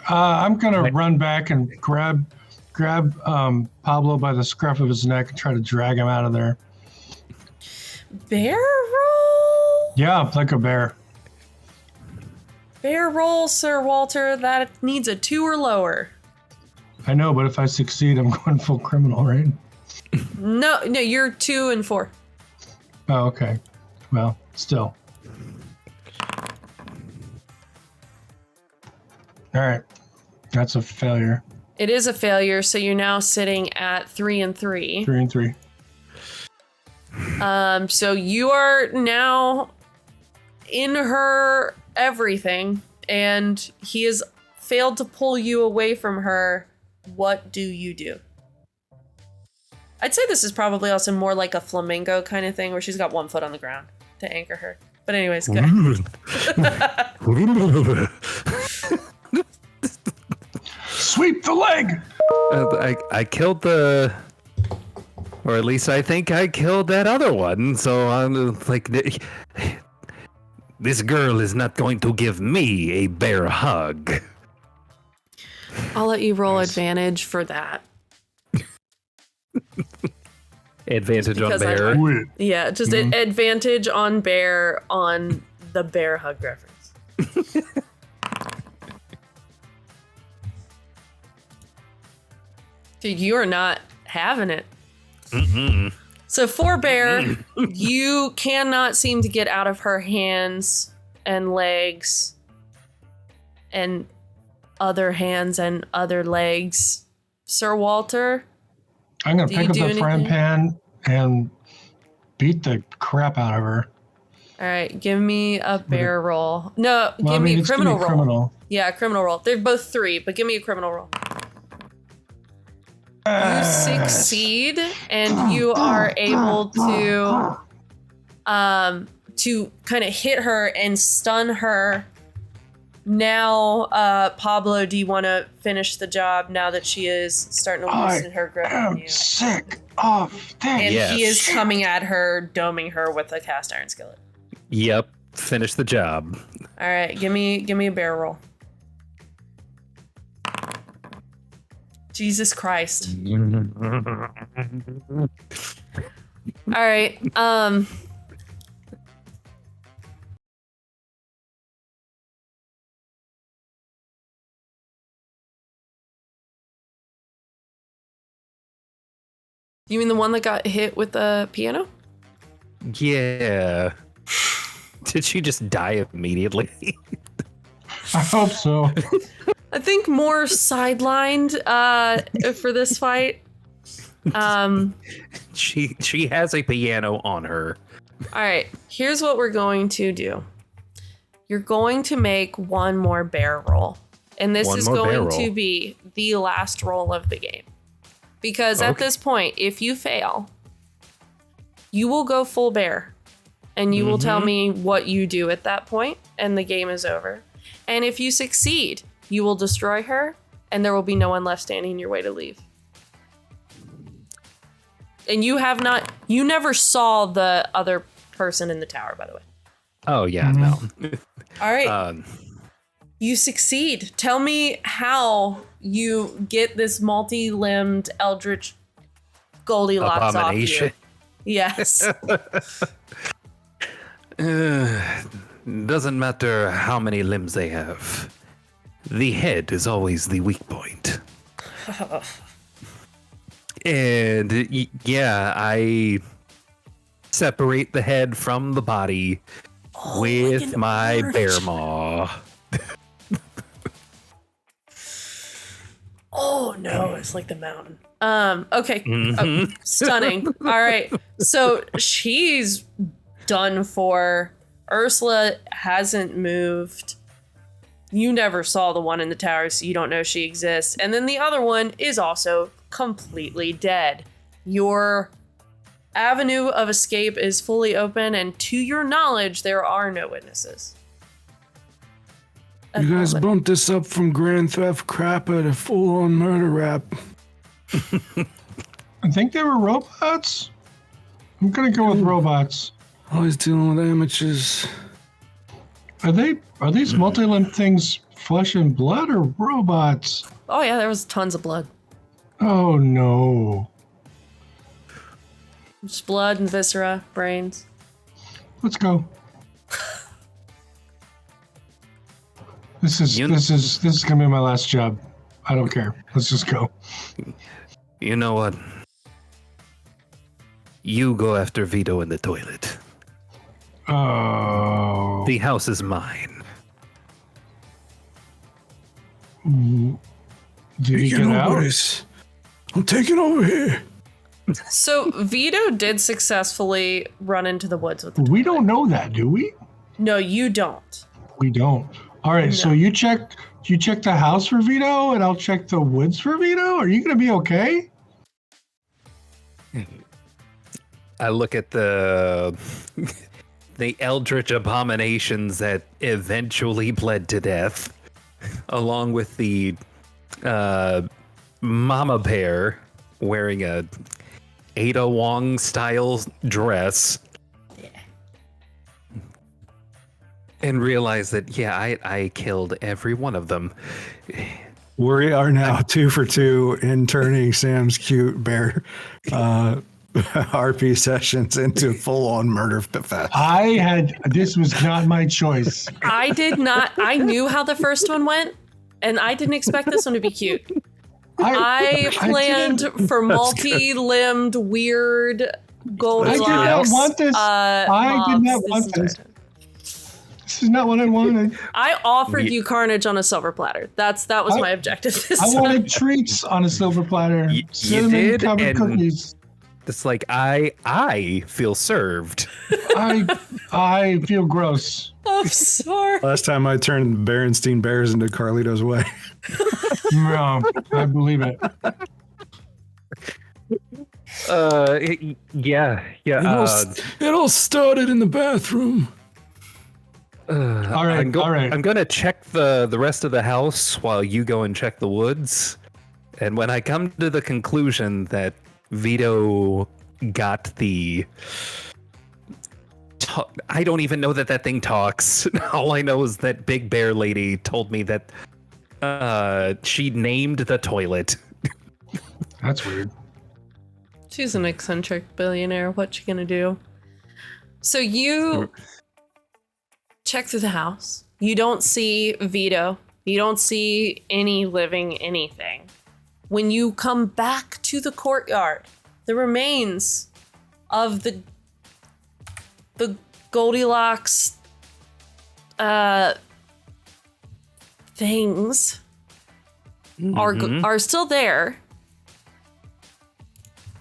I'm gonna run back and grab Pablo by the scruff of his neck and try to drag him out of there. Bear roll. Yeah, like a bear. Bear roll, Sir Walter. That needs a 2 or lower. I know, but if I succeed, I'm going full criminal, right? No, you're 2 and 4. Oh, okay. Well, still. All right. That's a failure. It is a failure, so you're now sitting at 3 and 3. 3 and 3. So you are now in her everything, and he has failed to pull you away from her. What do you do? I'd say this is probably also more like a flamingo kind of thing, where she's got 1 foot on the ground to anchor her. But anyways, go ahead. Sweep the leg! I killed or at least I think I killed that other one. So I'm like, this girl is not going to give me a bear hug. I'll let you roll advantage for that. Advantage on Because I bear. Wait. Yeah, just an advantage on bear on the bear hug reference. Dude, you are not having it. So for bear, you cannot seem to get out of her hands and legs and other hands and other legs. Sir Walter, I'm going to Do pick you up do the frying anything? pan and beat the crap out of her. all right, give me a bear roll. No, Well, give me a it's gonna criminal be roll. criminal. Yeah, a criminal roll. They're both 3, but give me a criminal roll. You succeed, and you are able to kind of hit her and stun her Now, Pablo, do you want to finish the job now that she is starting to loosen her grip on I'm you? sick of this. And Yes. he is coming at her, doming her with a cast iron skillet. Yep. Finish the job. All right, give me a barrel roll. Jesus Christ. All right. You mean the one that got hit with the piano? Yeah. Did she just die immediately? I hope so. I think more sidelined for this fight. She has a piano on her. All right, here's what we're going to do. You're going to make one more bear roll. And this One is more bear going roll. to be the last roll of the game. Because at Okay. this point, if you fail, you will go full bear. And you will tell me what you do at that point, and the game is over. And if you succeed, you will destroy her, and there will be no one left standing in your way to leave. And you never saw the other person in the tower, by the way. Oh, yeah, no. All right. You succeed. Tell me how you get this multi-limbed eldritch Goldilocks Abomination. off you. Yes. Doesn't matter how many limbs they have. The head is always the weak point. And yeah, I separate the head from the body with my bear maw. Oh no, it's like the mountain. Okay. Oh, stunning. All right. So she's done for. Ursula hasn't moved. You never saw the one in the tower, so you don't know she exists. And then the other one is also completely dead. Your avenue of escape is fully open, and to your knowledge, there are no witnesses. You guys bumped this up from Grand Theft Crapper to full-on murder rap. I think they were robots. I'm gonna go with robots. Always dealing with amateurs. Are these multi-limbed things flesh and blood or robots? Oh yeah, there was tons of blood. Oh no. Just blood and viscera, brains. Let's go. This is gonna be my last job. I don't care. Let's just go. You know what? You go after Vito in the toilet. Oh. The house is mine. Did he get out? I'm taking over here. So Vito did successfully run into the woods with the We don't know that, do we? No, you don't. We don't. All right, so you check the house for Vito, and I'll check the woods for Vito. Are you gonna be okay? I look at the eldritch abominations that eventually bled to death, along with the mama bear wearing a Ada Wong style dress. And realize that, I killed every one of them. We are now 2 for 2 in turning Sam's cute bear RP sessions into full-on murder fest. This was not my choice. I did not. I knew how the first one went, and I didn't expect this one to be cute. I planned for multi-limbed, weird Goldilocks. I did not want this. I did not want this. This is not what I wanted. I offered you carnage on a silver platter. That was my objective this I time. wanted treats on a silver platter. You did, Cinnamon-covered cookies. It's like I feel served. I feel gross. I'm sorry. Last time I turned Berenstein Bears into Carlito's Way. No, I believe it. Yeah. It all started in the bathroom. All right, all right. I'm gonna check the rest of the house while you go and check the woods. And when I come to the conclusion that Vito got the... I don't even know that thing talks. All I know is that Big Bear Lady told me that she named the toilet. That's weird. She's an eccentric billionaire. What you gonna do? So you check through the house. You don't see Vito. You don't see any living anything. When you come back to the courtyard, the remains of the Goldilocks things are still there.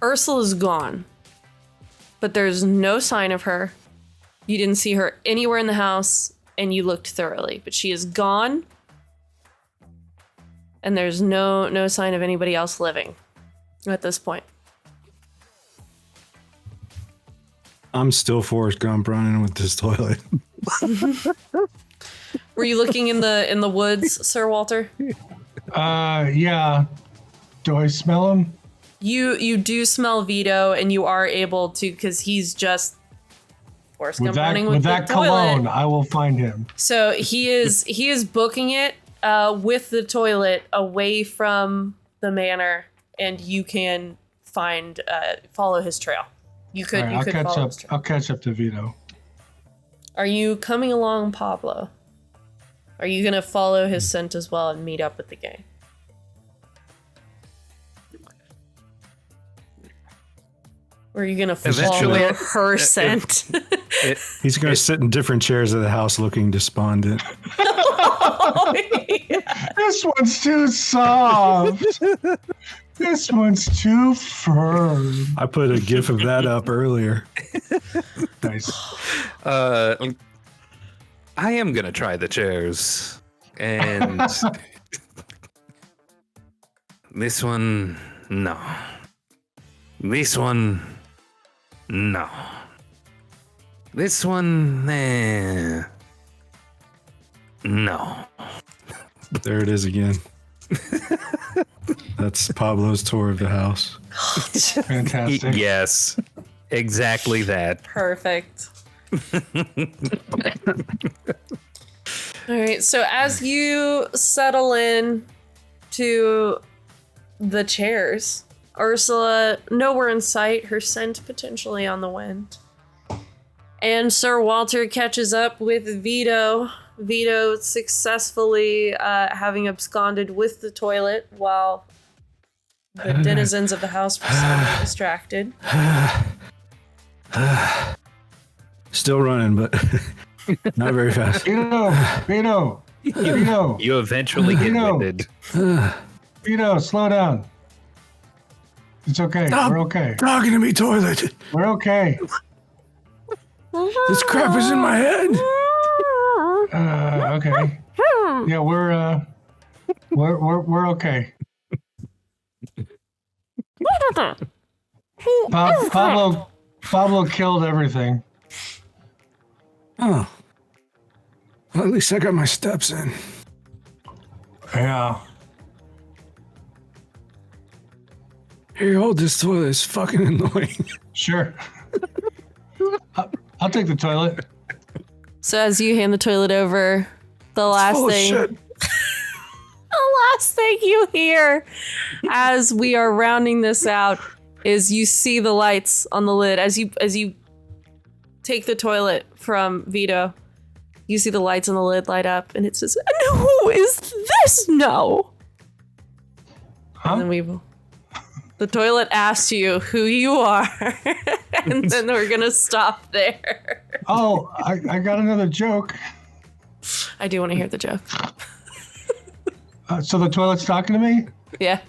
Ursula's gone, but there's no sign of her. You didn't see her anywhere in the house, and you looked thoroughly, but she is gone, and there's no sign of anybody else living at this point. I'm still Forrest Gump running with this toilet. Were you looking in the woods, Sir Walter? Yeah. Do I smell him? You do smell Vito, and you are able to, because he's just Forrest Gump running with the that toilet. cologne, I will find him. So he is booking it with the toilet away from the manor, and you can follow his trail. You could All right, you could follow his trail. I'll catch up to Vito. Are you coming along, Pablo? Are you gonna follow his scent as well and meet up with the gang? Or are you gonna Eventually. follow her scent? He's going to sit in different chairs of the house looking despondent. Oh, yeah. This one's too soft. This one's too firm. I put a gif of that up earlier. Nice. I am gonna try the chairs, and this one, no. This one, no. This one, no. There it is again. That's Pablo's tour of the house. Fantastic. Yes, exactly that. Perfect. All right, so as you settle in to the chairs, Ursula, nowhere in sight, her scent potentially on the wind. And Sir Walter catches up with Vito. Vito successfully having absconded with the toilet while the denizens of the house were suddenly distracted. Still running, but not very fast. Vito. You eventually get winded. Vito, slow down. It's okay. Stop We're okay. talking to me, toilet. We're okay. This crap is in my head. Okay. Yeah, we're okay. Pablo killed everything. Oh. Well, at least I got my steps in. Yeah. Here, hold this toilet. It's fucking annoying. Sure. I'll take the toilet. So as you hand the toilet over, the last Full of thing shit. the last thing you hear as we are rounding this out is you see the lights on the lid as you take the toilet from Vito. You see the lights on the lid light up, and it says, "And who is this? No." Huh? And then the toilet asks you who you are, and then we're gonna stop there. Oh, I got another joke. I do want to hear the joke. So the toilet's talking to me? Yeah.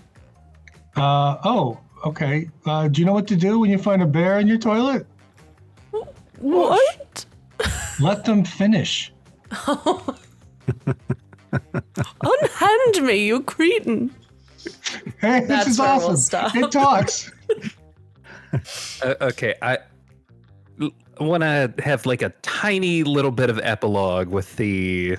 Oh, okay. Do you know what to do when you find a bear in your toilet? What? Let them finish. Unhand me, you cretin. Hey, this That's is where we'll awesome. stop. It talks. Okay, want to have like a tiny little bit of epilogue with the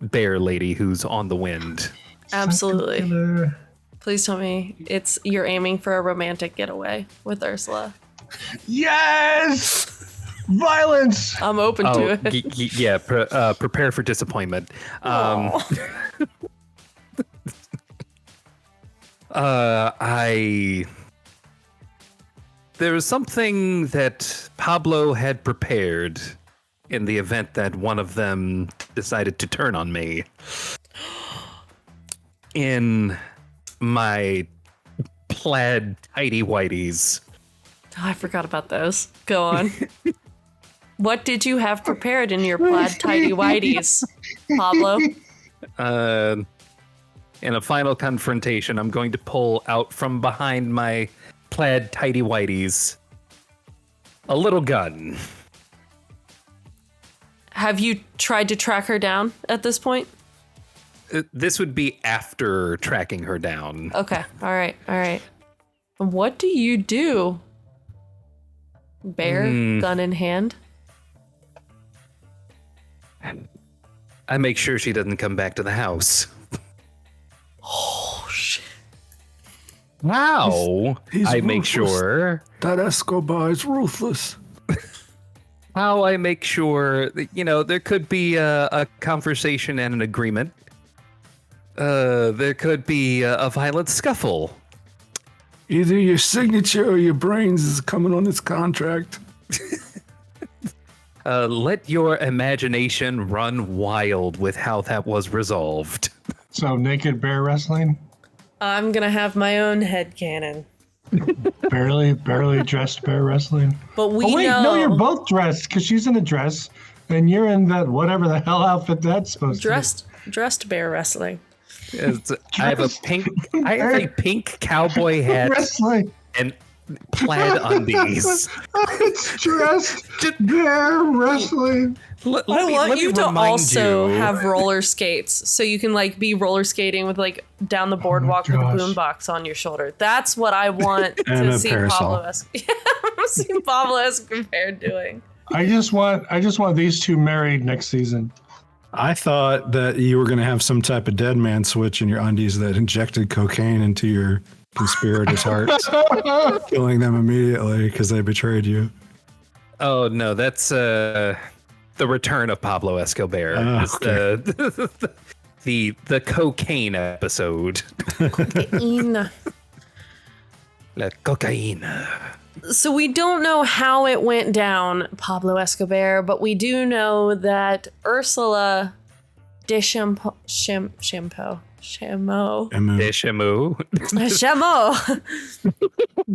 bear lady who's on the wind. Absolutely. Killer. Please tell me you're aiming for a romantic getaway with Ursula. Yes! Violence! I'm open to it. Yeah. Prepare for disappointment. There was something that Pablo had prepared in the event that one of them decided to turn on me. In my plaid tidy whities. Oh, I forgot about those. Go on. What did you have prepared in your plaid tidy whities, Pablo? In a final confrontation, I'm going to pull out from behind my plaid tidy whities a little gun. Have you tried to track her down at this point? This would be after tracking her down. Okay. All right. What do you do? Bear, gun in hand. I make sure she doesn't come back to the house. Oh, shit. How? He's I make ruthless. sure. That Escobar is ruthless. How I make sure that, there could be a conversation and an agreement. There could be a violent scuffle. Either your signature or your brains is coming on this contract. Let your imagination run wild with how that was resolved. So, naked bear wrestling? I'm gonna have my own headcanon. barely dressed bear wrestling? But we Oh, wait, know. no, you're both dressed, because she's in a dress, and you're in that whatever the hell outfit that's supposed dressed bear wrestling. I have a pink cowboy to be. hat Wrestling. and plaid undies. It's dressed bear wrestling. I want you to also you. have roller skates so you can be roller skating with down the boardwalk with a gosh. boombox on your shoulder. That's what I want And to a see parasol. Pablo Escobar doing. I just want these two married next season. I thought that you were going to have some type of dead man switch in your undies that injected cocaine into your conspirators' hearts, killing them immediately because they betrayed you. Oh no, that's the return of Pablo Escobar. Oh, It's the cocaine episode. Cocaine. La cocaine. So we don't know how it went down, Pablo Escobar, but we do know that Ursula Deschamps, Chameau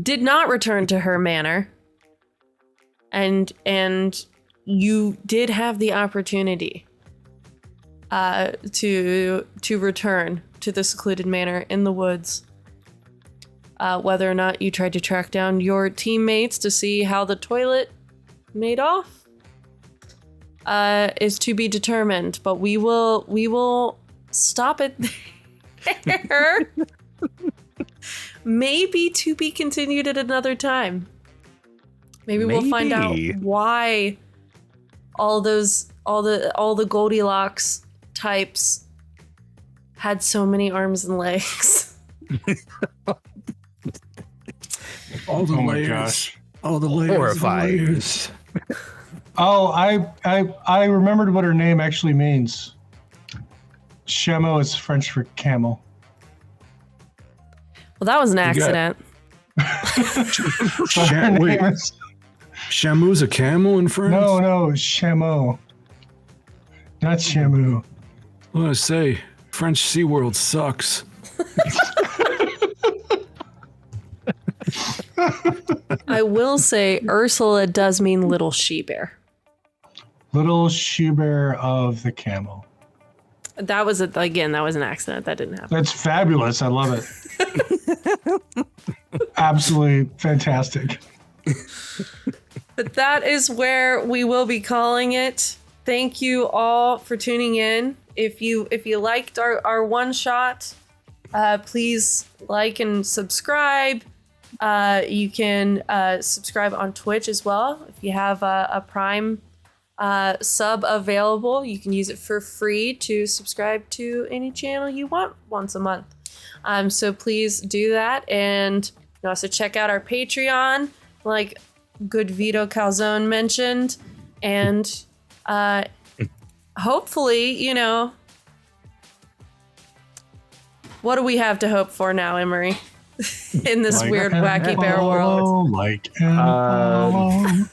did not return to her manor, and you did have the opportunity to return to the secluded manor in the woods. Whether or not you tried to track down your teammates to see how the toilet made off is to be determined, but we will stop it there. Maybe to be continued at another time. Maybe we'll find out why all the Goldilocks types had so many arms and legs. All the Oh my layers. gosh. All the layers. Horrifying. And layers. Oh, I remembered what her name actually means. Chameau is French for camel. Well, that was an accident. So her Wait, name is Shamu's a camel in France? no, Chameau. Not Shamu. I want to say, French SeaWorld sucks. I will say Ursula does mean little she-bear. Little shoe-bear of the camel. That was an accident. That didn't happen. That's fabulous. I love it. Absolutely fantastic. But that is where we will be calling it. Thank you all for tuning in. If you liked our one shot, please like and subscribe. You can subscribe on Twitch as well. If you have a Prime sub available, you can use it for free to subscribe to any channel you want once a month. So please do that. And you can also check out our Patreon, like good Vito Calzone mentioned. And hopefully, you know, what do we have to hope for now, Emery? In this Like weird, an wacky bear apple, world. Like an apple.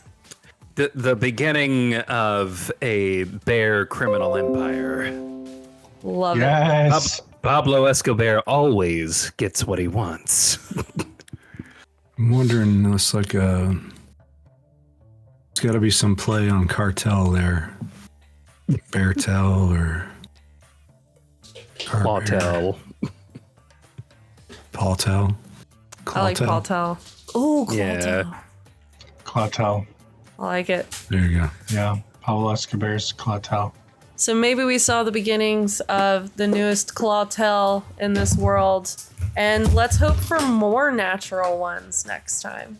The beginning of a bear criminal empire. Love it. Yes. Pablo Escobar always gets what he wants. I'm wondering, it's like there's got to be some play on cartel there. Beartel or Clawtel. Paultel. I like Paultel. Oh, Yeah. Clawtel. I like it. There you go. Yeah. Pablo Escobar's Clawtel. So maybe we saw the beginnings of the newest Clawtel in this world, and let's hope for more natural ones next time.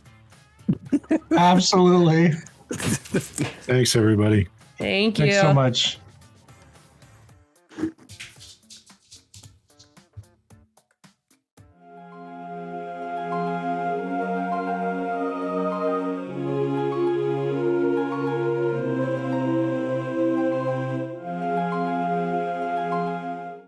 Absolutely. Thanks, everybody. Thank you. Thanks so much.